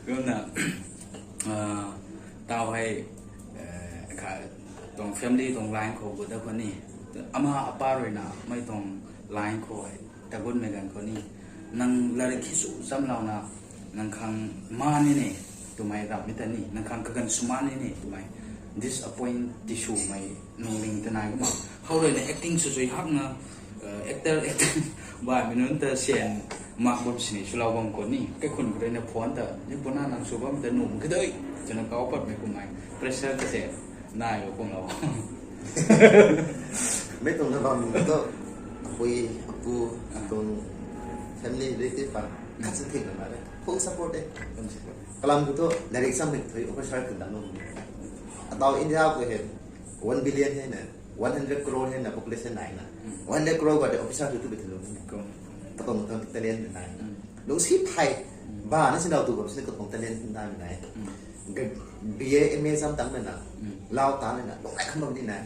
A: cũng là tao hay cả tông family tông line của bữa đó con này ama apa rồi nào mấy tông line của ta quân mấy gần con này năng là cái số xăm lao nào năng khang man này tụi mày gặp mấy tên này năng khang cái gần suman này tụi mày disappoint tissue mày nông linh thế này cũng mà hầu rồi này acting sôi hấp na actor và mình nói ta xem mặc bom xịn cho lao bom con ní cáiคนcái này phán ta nhưng bữa nay nàng số bom ta nụm cái đấy cho nên có bật mày cùng mày pressure cái sẽ này của conเรา
B: mấy tuần nó bomก็คุยกูตรง family relative ฝั่งคัดสิทธิ์มาเลยfull support เลยกำลังกูตัว direct summit ที่อุปสรรคขึ้นด้านโน้นtao India có hết 1 billion hay nè 100 crore hay nè population này nè 100 crore gọi là official YouTube thì luôn tao còn tao tên này đúng ship hay บ้านนี่ฉันเอาตัวผมฉันก็ต้องเต้นได้ไหมBA MA ซ้ำตั้งเลยนะเราตามเลยนะลงได้คำแบบนี้นะ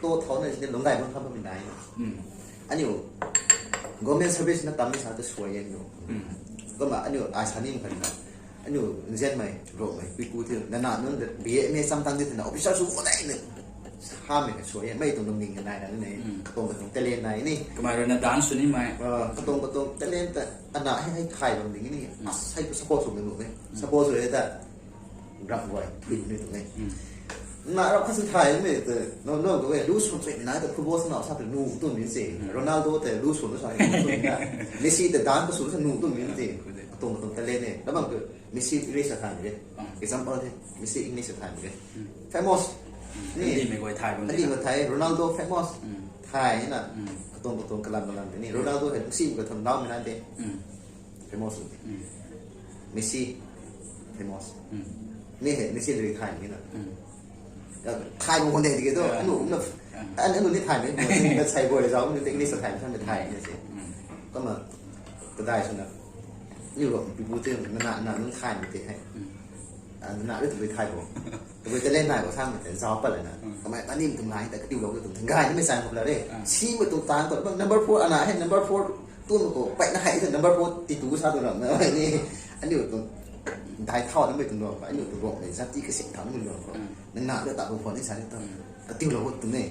B: ตัวเขาเนี่ยฉันลงได้มันคำแบบนี้นะอันนี้ government service นะตามไม่ใช่ตัวสวยยังอยู่ก็มาอันนี้อาชานี่มันนะอันนี้เช่นไหมโรคไหมปีกูที่นั่นน่ะนั่น BA MA ซ้ำตั้งที่นั่นออฟฟิศสูงได้เนี่ยห้ามเนี่ยสวยยังไม่ตรงนิ่งกันได้นะนี่ตรงกับตรงเตเลนไหนนี่
A: ก็มาเรื่องดันสุนี่ไหม
B: กระตรงเตเลนแต่อันน่ะให้ถ่ายตรงนี้นี่ให้สปอร์ตสูงหนึ่งหนูเนี่ยสปอร์ตสูงเลยแต่รับไว้ผิดนี่ตรงนี้น่าเราคัดสุดท้ายไม่แต่น้องก็เว้ยรู้ส่วนตัวนะแต่ฟุตบอลสนามชาตินู่นตัวนี้สิโรนัลโดแต่รู้ส่วนตัวชายตัวนี้เมสซี่แต่ดันก็ส่วนตัวนู่นตัวนี้สิตรงเตเลนเนี่ยแล้วมันก็เมสซี่อิงลิชไทม์เลย example เนี่ยเมสซี่อิงลิชไทม์เลย famous
A: นี่ไม่ควรถ่ายบางที
B: อันนี้มาไทยโรนัลโด famous ไทยนี่นะตรงกลับนี่โรนัลโดเห็นซีก็ทำดาวไม่นานเด้ famous เมสซี่ famous นี่เห็นเมสซี่เลยไทยนี่นะไทยบางคนเด็กดีก็อันนู้นอันนู้นนี่ไทยไม่เหมือนใส่บอยเราไม่ได้นี่สไตล์ท่านเป็นไทยนี่สิก็มาก็ได้ใช่ไหมนี่หรอกปีบูเตอร์มันน่าต้องไทยมันติดให้น่าได้ถึงไปไทยบ่แต่ไปจะเล่นไหนก็ช่างแต่ซ้อมไปเลยนะทำไมอันนี้มันถึงไรแต่ก็ดิวเราถึงง่ายนี่ไม่ใส่ผมแล้วเด้ชี้ไปตรงกลางก่อนว่า number 4อันไหนให้ number 4ตู้มันก็ไปไหนถึง number 4ติดตู้ซะตัวนั้นนะนี่อันนี้ตรงได้เท่านั้นไม่ถึงหรอกอันนี้ตรงบอกเลยสักที่ก็เสียงทั้งหมดเลยนั่นน่าได้ตัดบางคนที่ใส่ตั้งก็ดิวเราตรงนี้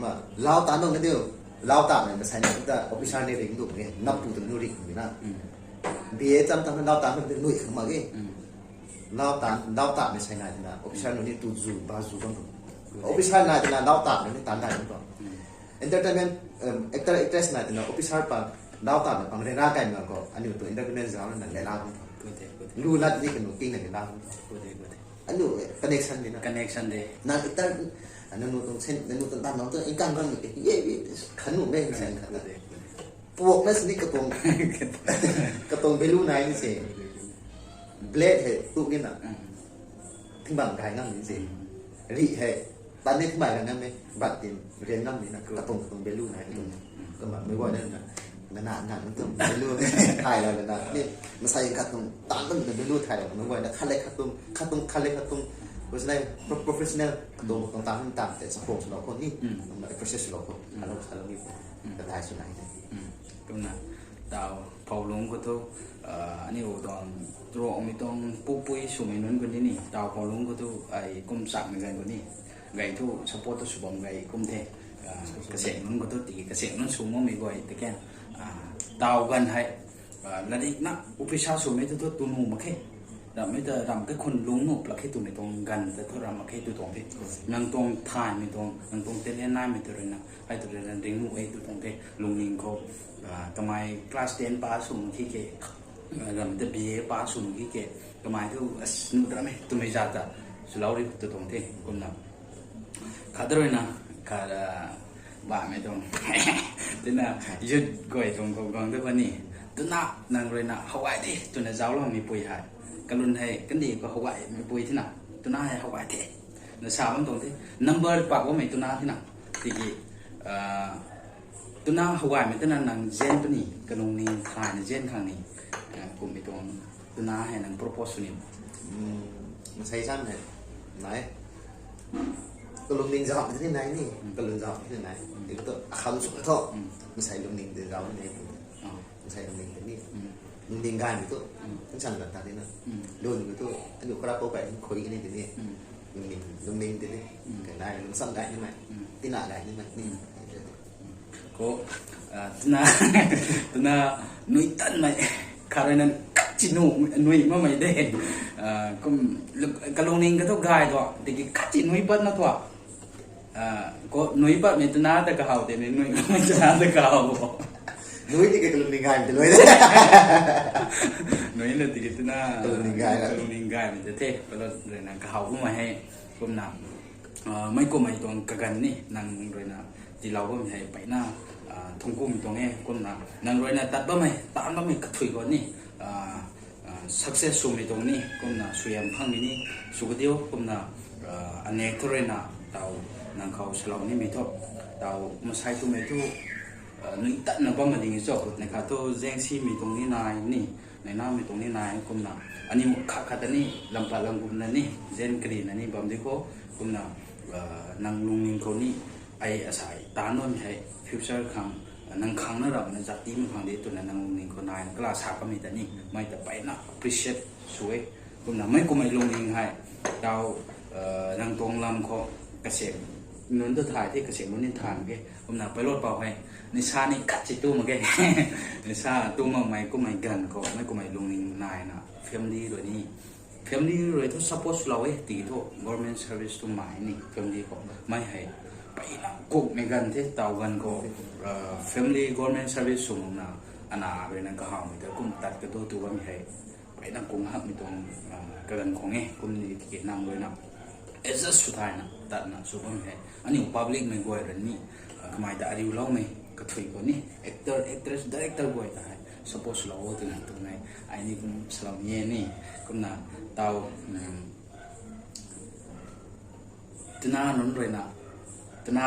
B: มาเราตามตรงนั้นเดียวเราตามเนี่ยมันใส่เนี่ยแต่ออฟฟิศในเรื่องตรงนี้นับตัวตรงนู้นดิคุณนะเบียจำตั้งเราตามมันเป็นหน่วยขึ้นมาเองเราตามไม่ใช่นายนะออฟฟิศนู้นนี่ตูจูบาจูกันตัวออฟฟิศนายนะเราตามนี่ตามได้หรือเปล่า entertainment actress นายนะออฟฟิศปะเราตามเนี่ยปังเรื่องการเงินก็อันนี้ตัว entertainment จะเอานั่นแหละเรารู้ลัดนี่กันหนูกิ้งเนี่ยเราอันนี้ connection นี่นะ
A: connection เด้
B: นั่นแต่อันนั้นหนูต้องเส้นหนูต้องตามน้องตัวเองกันกันเย่ขันหนูไม่ใช่ขันพวกนั้นสิกระตงไปรู้นายนี่สิเบลดเหตุตุกินอ่ะที่บังกายนั่งนี่สิรีเหตุตอนนี้ที่หมายกันนั่นไหมบัตรเรียนนั่งนี่นะกระตงไปรู้นายก็มาไม่ว่านั่นนะนานมันต้องไปรู้ไทยแล้วนะนี่มาใส่กระตงตามมันไปรู้ไทยแล้วไม่ว่านะคันเล็กกระตงเพราะฉะนั้น professional กระตงต้องตามแต่สังคมเราคนนี้ต้องมา professional คนเรามีกระต่ายสุนัข
A: ก็นะดาวเผาลงก็ต้องอันนี้ตอนตัวอมีต้องปุ้ยสุ่มไอ้นั้นคนนี้นี่ดาวเผาลงก็ต้องไอ้กุมสักเหมือนกันคนนี้ไก่ทุสปอร์ตตัวสุบอมไก่กุมเทเกษตรนั้นก็ต้องตีเกษตรนั้นสูงมั้งไม่บ่อยแต่แก่ดาวกันให้แล้วนี่นะอุปชาสุ่มไม่ตัวตัวนูมาแค่เราไม่จะรำก็คนลุงหนุบเราแค่ตัวไม่ตรงกันแต่ถ้ารำมาแค่ตัวตรงที่นั่งตรงทายไม่ตรงนั่งตรงเต้นเล่นหน้าไม่ตัวเลยนะไอ้ตัวเล่นเด้งมุ้ยตัวตรงที่ลุงนิงเขาทำไมคลาส10ป้าสุ่มขี้เกะรำจะบีเอป้าสุ่มขี้เกะทำไมทุกนู่นทำไมตัวไม่จัดอ่ะสุดแล้วรีบตัวตรงที่คนนั้นขาดด้วยนะขาดบ้าไม่ตรงที่น่ะยืดก่อยตรงกองด้วยวันนี้ตัวน่ะนั่งเลยนะเขาไหวที่ตัวน่ะเจ้าเรามีปุยหายกันรุนให้กันดีกว่าเขาไหวไม่ปุยที่น่ะตัวน่าให้เขาไหวที่น่ะสาวมันตรงที่ number ปากว่าไม่ตัวน่าที่น่ะที่กี่ตัวน่าเขาไหวไม่ตัวน่ะนั่งเจนปนี่กันลงนี้ทายในเจนข้างนี้กลุ่มไม่ตรงตัวน่าให้นั่ง propose นี่
B: มันใช้ชั้นเลยไหนก็ลงนิงจะออกที่ไหนนี่ก็ลงจะออกที่ไหนเดี๋ยวก็เขาสุดท้ายมันใช้ลงนิงเดี๋ยวเราเนี่ยมันใช้ลงนิงแต่นี่ลงนิงกันitu kan sangat tadi na don itu anu kerapa pak koi ini ini lung ning ini cái này lung sang đại như này tin lại đại như này
A: ko tina nuôi tận mày karena kacinu nuôi mà mày đen cũng cái lung ning cái thóc gai đó thì cái kacinu nuôi bớt nó thôi ko nuôi bớt mày tina ta kahau thì nuôi mày tina ta kahau
B: nuôi thì cái lung ning gai thì nuôi
A: nuôi là thì cái tina lung ning gai mình thế kalau rồi là kahau cũng mày hay cũng nằm mấy cô mày toàn kagan ni nang rồi na thì lâu cũng hay phải na thông qua mình toàn nghe cũng na nang rồi na tắt bao mày tạm bao mày cắt thủy còn ni success mình toàn ni cũng na suy em phăng ni suy cái điều cũng na anh em thôi na tàu nang khâu sờ lòng ni mình thôi tàu mà sai tụi mày tu nuôi tận là bao mà đình cho này cả tu giang si mình toàn ni này ni ในน้ำมีตรงนี้นายกุมนาอันนี้ขัดนี่ลำปะลำกุมนั่นนี่เจนกรีนอันนี้บำดีโคกุมนานางลุงนิงคนนี้ไอ้อาศัยตาโน้นให้ฟิวเจอร์ขังนางขังนั่นเราในจัดทีมขังเดียวตัวนางลุงนิงคนนายกล้าสาก็มีแต่นี่ไม่แต่ไปนะ appreciate สวยกุมนาไม่กุมไอ้ลุงนิงให้เรานางตรงลำเขาเกษตรเงินตัวถ่ายที่เกษตรมันนิทานแกกุมนาไปรถเปล่าให้นิชานี่กัดจิตตู้มาแกนิชาตู้มาไม่กุมไม่กันก็ไม่กุมไอ้ลุงนิงนายนะเฟมดีด้วยนี่family เลยทุก support เราเองตีทุก government service ทุกหมายนี่ family ก็ไม่ให้ไปนะกุกไม่กันที่เตากันก็family government service สูงนะอันน่ะเป็นนั่นก็หาไม่ได้กุมตัดกระโดดตัวไม่ให้ไปนั่งกุมหักไม่ตรงกันของเองกุมนี่ที่เกิดนั่งเลยนะ exist สุดท้ายนะตัดนะสุดไม่ให้อันนี้ public ไม่ก่อยเรื่องนี้ทำไมแต่อายุเราไม่ก็ถุยคนนี้ actor actress director ก่อยแต่ suppose เราตัวนั้นตรงไหนไอ้นี่กุมสลับเงี้ยนี่กุมนะเตาตัวหน้านุ่นเลยนะตัวหน้า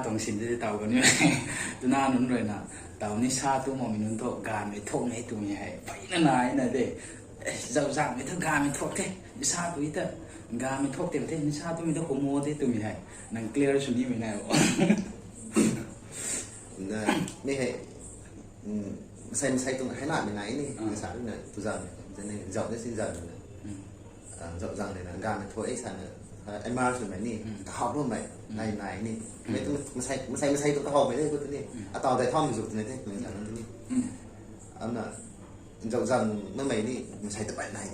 A: ตรงสินที่เตากันนี่ตัวหน้านุ่นเลยนะเตานี่ชาตัวมองมีนุ่นโตการไม่ทงให้ตัวใหญ่ไปนั่นนายนั่นเด้เราสั่งไม่ทั้งการไม่ทกเท่นิชาตัวนี้เถอะการไม่ทกเต็มเท่นิชาตัวมีทั้งขโมยที่ตัวใหญ่นั่งเคลียร์ชุดนี้ไม่แน่หรอก
B: ไม่ให้ใส่ตรงให้หน้าเป็นไหนนี่ภาษาด้วยเนี่ยตัวอย่างจะเนี่ยdạo này xin dạo này dạo rằng này là gà này thôi ấy sản em mar rồi mày nè học luôn mày này nè mấy tôi mới xây tôi học mày đấy tôi nè à tao đại thom dục này thế tôi nhận nó nè anh là dạo rằng nó mày nè mình xây tập bài này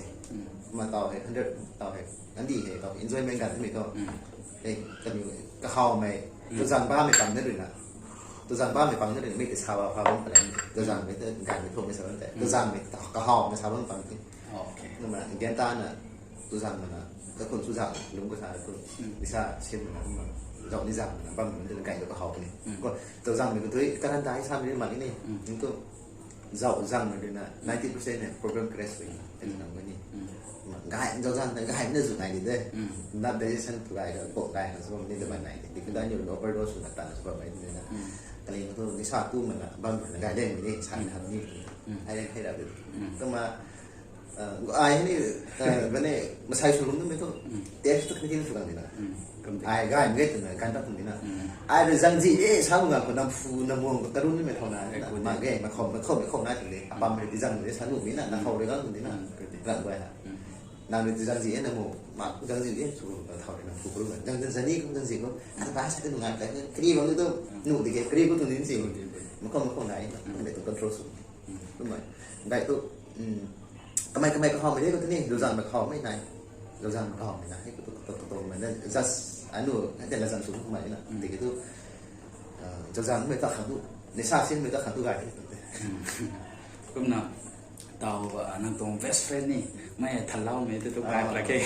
B: mà tao hay hundred tao hay anh đi hay tao enjoy mấy cái mày tao đây cái học mày tôi rằng ba mày bằng đấy rồi nè tôi rằng ba mày bằng đấy mấy cái sao vào vào bằng tôi rằng mấy cái gà mày thôi mấy sao đấy tôi rằng mày cái học mày sao bằng bằng nhưng mà gen ta là tôi rằng là các con tôi rằng đúng cái sao tôi đi xa xem là dọn đi rằng là bằng mình cảnh được cái học này còn tôi rằng mình thấy các anh tái sao đến mà cái này chúng tôi dọn rằng là 90% này program crash vậy thế là cái gì mà gái dọn rằng cái gái nó dùng này đi đây năm đấy sân tụi gái rồi bộ gái là sao nên được bài này thì cái đó nhiều overdose là tàn là vậy nên là cái này tôi cái sao tu mình là bằng là gái đen mình đi sản thành như hay là được nhưng mà ai ini bene masai sulung tu betul test tu kecil sudah ni lah ai gay mungkin tu kan tak tu ni lah ai ada janji sama nggak pernah namuang terun ni metau na mak gay mak kau na tu ni apa mereka janji selalu ni nak kau dengan tu ni lah berat gua lah nam itu janji namu mak janji suruh tahu ni nak pukul kan janji janji kau ada bahasa tu nggak ada kiri bang itu nu dikit kiri tu tu ni sih mak kau naik betul control tu betul baik tuทำไมก็หอมไม่ได้ก็ที่นี่ดูจังมันหอมไม่ไหนดูจังมันหอมไม่ไหนให้ตัวมันนั่น just อันนู้นให้แต่ละจังสูงขึ้นมาเนี่ยแต่ก็ตัวดูจังไม่ต้องขังตัวในชาติไม่ต้องขังตัวใคร
A: ก็น่ะเตานั่งตรง best friend นี่ไม่ทันเล่าไม่ตัวกลายอะไรแค่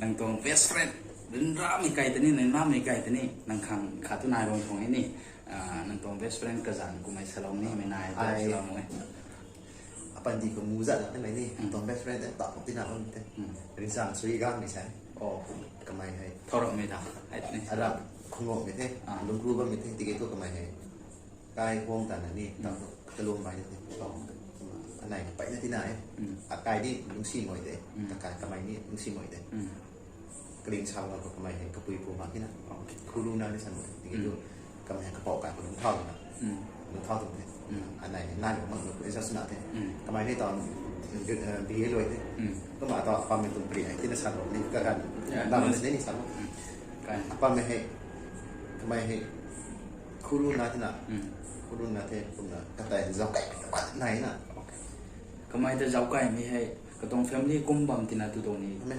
A: นั่งตรง best friend เดินร้าไม่ไกลตัวนี้ในน้ำไม่ไกลตัวนี้นั่งขังขาตัวนายลงตรงนี้นี่นั่งตรง best friend กระสันกูไม่สลองนี่ไม่นายสลองเลย
B: apa yang kamu muda lah ni ni tuan best friend tak pasti nak orang tu rinsan sui gang ni saya kemai hai
A: thorok mai dah
B: ada khungok ni teh lung kru bang ni teh tiga tu kemai hai kai wong tan ni tak terlum bai ni anh này phải như thế này kai ni lung si moi teh kai kemai ni lung si moi teh kering sao là kemai hai kapui pu mak ni na khuru na ni san tiga tu kemai hai kapok kai lung thau na lung thau tu anh này nai của mọi người cũng rất là thế, cái máy này toàn bị rồi thế, có mà toàn qua mình tụi bị này, thế là sao rồi, cái gần, làm mình thế này sao, qua mình hay, cái máy hay, khu luôn là thế nào, khu luôn là thế, cũng là cái tay rau cải này nè,
A: cái máy tay rau cải mới hay, cái tông phim đi cũng bằng thì là từ đầu này,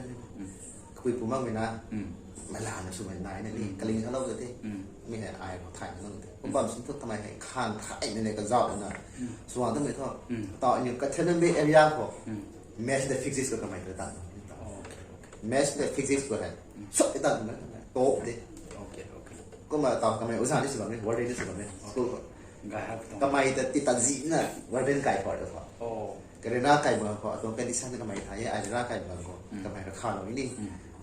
B: คุยปูมั่งไปนะมันลานะสุมันนายนี่กลิงเขาเล่าเลยที่ไม่เห็นอายเขาถ่ายนั่นเลยผมบอกฉันทำไมให้ข้างถ่ายในกระจกนะส่วนต้องไปทอดต่ออยู่กับเทนนิสเอริยาพอแมชเดฟิกซิสก็ทำไมตัวต่างแมชเดฟิกซิสก็ได้สุดที่ต่างกันโต๊ะดิก็มาต่อทำไมอุตส่าห์ที่สุดแบบนี้วันเรียนที่สุดแบบนี้ก็ทำไมแต่ติดตัดจีนน่ะวันเรียนไก่พอเดี๋ยวพอ karena kai bang ko atong kan isan ka mai thai ai ra kai bang ko ka mai ra kha lo ni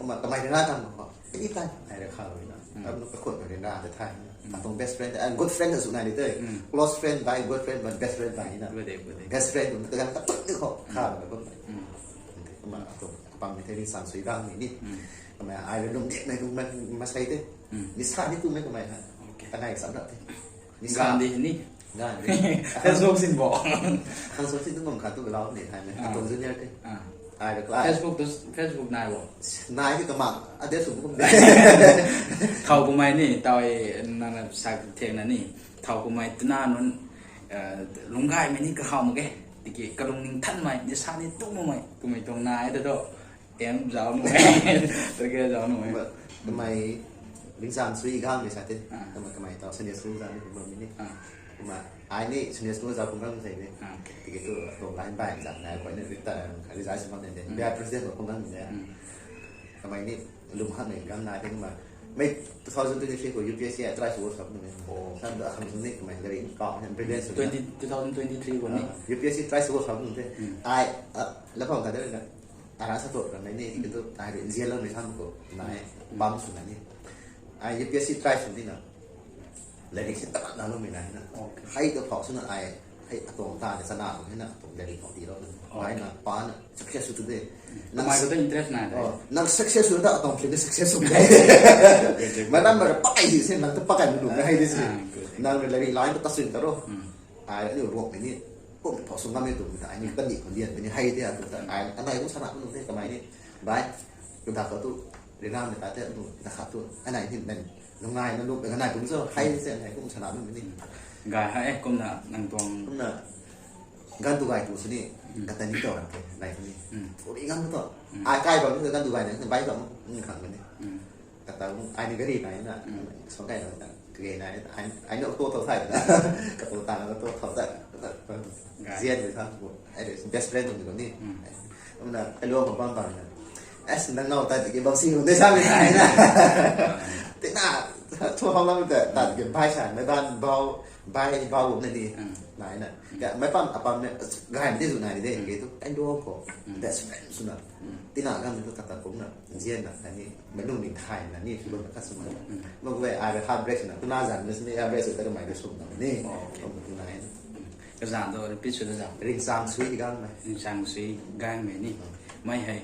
B: ma ka mai ra kan ko ini kan ai ra kha lo ni ab no ka ko karena ta thai atong best friend and good friend su nai te close friend by good friend but best friend by na best friend tu kan ka tu ko kha lo ko ma atong pang mi thai sang sui bang ni ma ai ra dum nei dum man ma sai te ni sa ni tu me ka mai ha ka nai sam ra te ni sa
A: di ni
B: ได้เลย
A: Facebook สินบอก
B: ทางโซเชียลต้องงงขาดตัวเราเนี่ยไทยไหมตรงจุดนี้เลยไอ้เด็กไอ้
A: Facebook นายบอก
B: นายที่กำมังอันเดียวสูงก็ไม่
A: เขากูไม่นี่ตอยนั่นน่ะสักเทียงนั่นนี่เขากูไม่ตนานั้นลุงไก่ไม่นี่ก็เข้ามาแกติกี้กระลุงนิ่งทันไหมเดี๋ยวซานี่ตุ้มไหมกูไม่ตรงนายแต่ตัวเอ็มเจ้าหนุ่มตะเกียบเจ้าหนุ่ม
B: ทำไมลิงซานซุยก้าวไม่ใช่ที่ทำไมต่อเสนียสูงซานนี่ผมบอกนี่มาไอ้นี่เสนียสูงซานผมก็ไม่ใช่เนี่ยติกี้ตัวตรงไลน์ไปจากนายคนนี้ริตาคาริซาสมันเนี่ยเบียร์ประธานผมก็ไม่ใช่ทำไมนี่ลุงฮันเนี่ยกันนายที่มาไม่2023ของ UPSC ตรายสูงสักหนึ่งท่านเดือดคำสุดนี้ทำไมจะได้เกาะเห็นประเด็นสุด
A: 2023คนนี้
B: UPSC ตรายสูงสักหนึ่งที่ไอ้แล้วพอกันได้เลยนะอาราสะตัวกันในนี่ที่ตัวไอ้เรื่องเจียร์เราไม่ทำก็นายบัมสุดนั่นนี่ไอ้ UPSC ตรายสุดนี่นะเลยนี่สิ่งต่างๆเราไม่ได้นะให้ตัวพอสุดนั่นไอ้ให้ตรงตาในสนามให้นะตรงเดลิของตีเราเนี่ยไอ้นะป้านะ success สุดเลย
A: ทำไมก็ต้อง interest นายได้
B: นั่ง success สุดแล้วตรงเพลง success สุดเลยมันนั่นมันปักไอ้ที่เส้นนั่งตัวปักไอ้หนุ่มไม่ให้ดิสินั่งเลยไลน์ตัดสินกันหรอไอ้นี่รวมไปนี่ก็พอสมกันไม่ถูกแต่ไอ้นี่ก็หนีคนเดียวไปนี่ให้ที่แต่ไอ้อะไรก็ชนะมันได้ทำไมนี่บายคุณตาเขาตู้เรียนรำในตาเต้ตู้นะครับตู้อันไหนที่เป็นน้องนายนั่นลูกเป็นอันไหนผมจะให้เส้นไหนก็ชนะมันนี่
A: กายให้ก้มหน้านั่งตรง
B: ผมน่ะกันตัวไก่ตัวนี้กันแต่นี่ต่อกันไหนคนนี้โอ้ยกันตัวไอ้ไก่แบบนี้คือกันตัวไก่เนี่ยคือใบแบบนี้ขังกันนี่แต่ไอ้นี่ก็ดีไหนน่ะสองไก่เราคือไงไอ้เนี่ยตัวเท่าไหร่กับตัวต่างแล้วตัวเท่าไหร่เสียอยู่ทั้งหมดไอ้เด็ก best friend ตัวนี้มันน่ะไอ้รวมของบ้านบ้านน่ะไอ้สิ่งนั้นเราแต่ที่บางสิ่งได้ทราบไม่ได้นะติหน้าทั่วห้องเราแต่ตัดเก็บใบฉันในบ้านเบาใบผมนี่ดีไหนน่ะแกไม่ปั้มอัปปั้มเนี่ยง่ายไม่ได้สุดไหนเด้gitu anh đua ko best friend สุดน่ะติหน้ากันมันก็ตัดผมน่ะเจียนน่ะอันนี้ไม่ต้องดิ้นไทยน่ะนี่คือรถคัสมามันก็ไปไอ้ไปฮาร์ดเบรกน่ะตัวน่าจันนี่ฮาร์ดเบรกสุดแต่ก็ไม่ได้สุดน่ะนี่ผมตัวไหน
A: cái giảm rồi biết chuyện giảm
B: ring sang suy đi gan này
A: sang suy gang mày ní mấy hay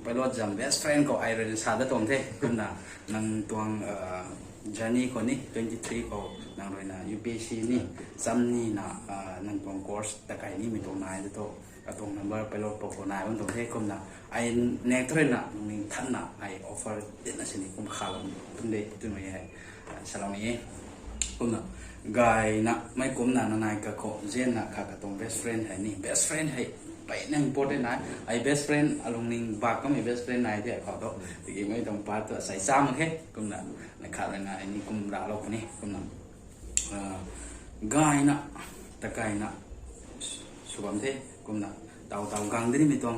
A: ไปรถจำ best friend ก็ไอเรนซาดตรงเท่คุณน่ะนั่งตวงjourney คนนี้23ก็นั่งเลยนะ UPC นี่ซ้ำนี่นะนั่งตวง course แต่ไก่นี่มีตรงนายตัวก็ตรง number ไปรถปกนายมันตรงเท่คุณน่ะไอเนกเทรนน่ะมึงท่านน่ะไอ offer เด็ดนะสินี่ผมข่าวตุ้มเด็ดตุ้มไม่ให้สลามีคุณน่ะกายน่ะไม่กุมน่ะนายก็ขอเจนน่ะข้าก็ตรง best friend ให้นี่ best friend ให้ไปนั่งโพสได้นะไอ้ best friend อารมณ์นิ่งบากก็มี best friend นายที่เขาต้องที่ไม่ต้องปาตัวใส่ซ้ำโอเคกุมน่ะนะครับเลยนะไอ้นี่กุมราโลกนี่กุมน่ะกายน่ะตะกายน่ะสุขภาพเท่กุมน่ะเต่ากังที่นี่มีตรง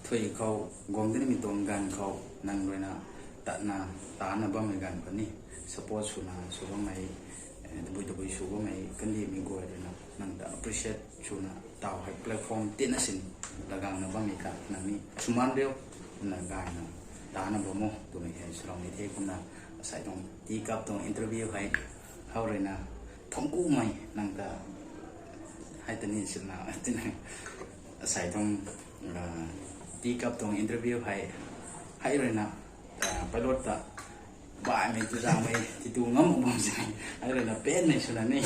A: ถุยเขากงที่นี่มีตรงกันเขานั่งเลยนะตัดน่ะตาหน้าบ้ามีกันคนนี้ support สุนัขสุขภาพไม่ตัวบุยสุขภาพไม่กันดีมีกลัวเลยนะนั่งแต่ appreciate สุนัขเต่าให้ platform เต้นน่ะสิละกังนะบ้ามีกันนั่นนี่สมันเดียวนั่งกายนะตาหน้าบ้าโมตัวไม่เห็นสลองนี่เท่กุมน่ะใส่ตรงตีกับตรง interview ให้เขาเลยนะท้องกู้ใหม่นั่งแต่ให้ตัวนี้สินะที่ไหนใส่ตรงตีกับตรง interview ให้เลยนะไปรถแต่บ่ายไม่ตัวจางไม่ที่ตัวง้ำบางใจให้เลยนะเป็นในส่วนนี้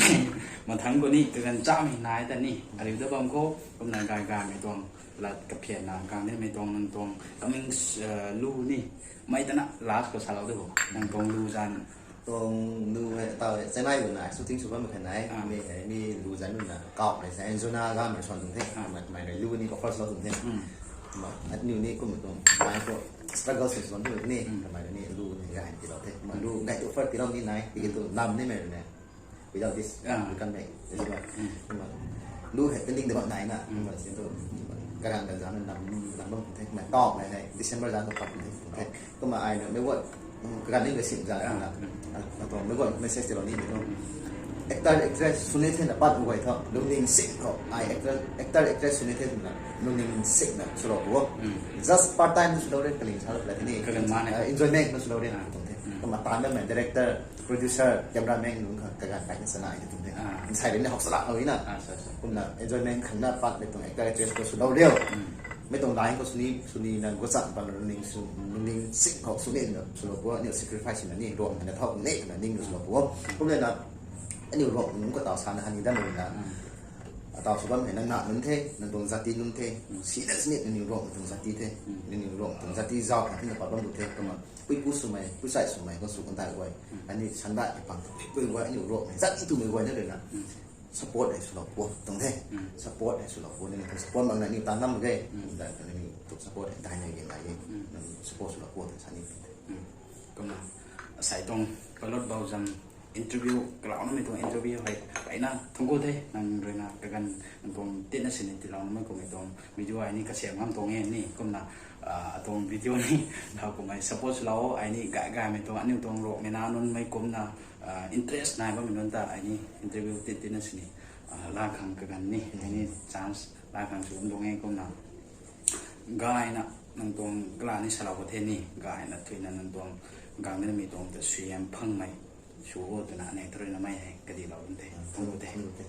A: มาทั้งคนนี้ตัวกันจ้าไม่นายแต่นี่อะไรตัวบางก็กำลังการไม่ตรงหลักกับเพียรนะการที่ไม่ตรงนั่งตรงก็มิ่งลู่นี่ไม่แต่นะลาสก็สาวด้วยนั่งตรงลู่จัน
B: ตรงดูต่อใช่ไหมบุญนะสุดทิ้งสุดว่ามันขนาดไหนมีดูจันนู่นนะกรอบในแสนโซน่าก็เหมือนชอนตรงเท่หมายในรูนี่ก็ first เราตรงเท่มาอันนี้นี่ก็เหมือนตรงไม้ก็ struggle สุดส่วนด้วยนี่ทำไมนี่รูนี่ใหญ่ที่เราเท่มารูใหญ่ตัว first ที่เรานี่ไหนที่ตัวลำนี่เหมือนเนี่ย without this กันไหนใช่ไหมมารูเห็นเป็นลิงเดี๋ยวไหนน่ะมาเสียตัวกระดานกันจ้ามันลำบ้างเท่มาตอกใน December จ้าตัวขับเท่ก็มาไอเนี่ยไม่ว่าการนี้เป็นสิ่งจ้านะตรงไม่ว่าไม่ใช่ที่เรานี่เนาะ actor actress สุนิเทนปัดไว้เถอะนุ่งนิ่งสิงเขาไอ actor actress สุนิเทนนะนุ่งนิ่งสิงนะสุดหล่อ just part time สุดหล่อเรื่องกลิ่นชาลแบบนี้ enjoyment สุดหล่อเรื่องตรงนี้ก็มาตามได้เหมือน director producer cameraman นุ่งเขาการแต่งสนายตรงนี้ใส่เรื่องหอกสลักเอาไว้นะคุณนะ enjoyment ขันหน้าปัดในตรง actor actress ก็สุดหล่อเรื่องไม่ต้องไลน์ก็สุนีนั่นก็สั่งบางนุ่งนิ่งสิงเขาสุนีนะสุดหล่อเนี่ย sacrifice นี่รวมกันเท่านี้นะนิ่งสุดหล่อก็เลยนะอันนี้รวมนุ่งก็ต่อสารฮันนี่ได้เลยนะต่อสุดว่าเห็นนั่งนุ่งเทนั่งตรงจัตินุ่งเทสีเด็ดนี่นี่รวมตรงจัติเทนี่รวมตรงจัติเจ้าที่เราปรับดูเทก็มาผู้สมัยผู้ใส่สมัยก็สู่คนตายไว้อันนี้ฉันได้ฟังผู้ไว้อันนี้รวมจัติตัวมือไว้นั่นเลยนะสปอร์ตไอ้สุดหล่อตรงเทสปอร์ตไอ้สุดหล่อนี่คือสปอร์ตบางนี่ตามน้ำเลยแต่อันนี้ถูกสปอร์ตได้ในยังไงนั่นสปอร์ตสุดหล่อแต่ฉันนี่
A: ก็มาใส่ตรงก็ลดเบาจำinterview kalau orang itu interview hai aina tunggu deh nang rena kagan tong tin asin ti lawan mai ko mai tong video ai ni ka siam ngam tong ni kom na tong video ni na ko mai suppose lao ai ni ga mai tong ani tong ro me na non mai kom na interest na ba min non ta ai ni interview tin asin ni la khang kagan ni ai ni chance la khang su tong ai kom na ga na nang tong kla ni sala ko the ni ga na thuina nang tong gang ni mi tong ta siam phang maiชูตัวนั้นเนี่ยตัวนั้นไม่ให้กระดิ่งเราเป็นเตะต้องดูเตะ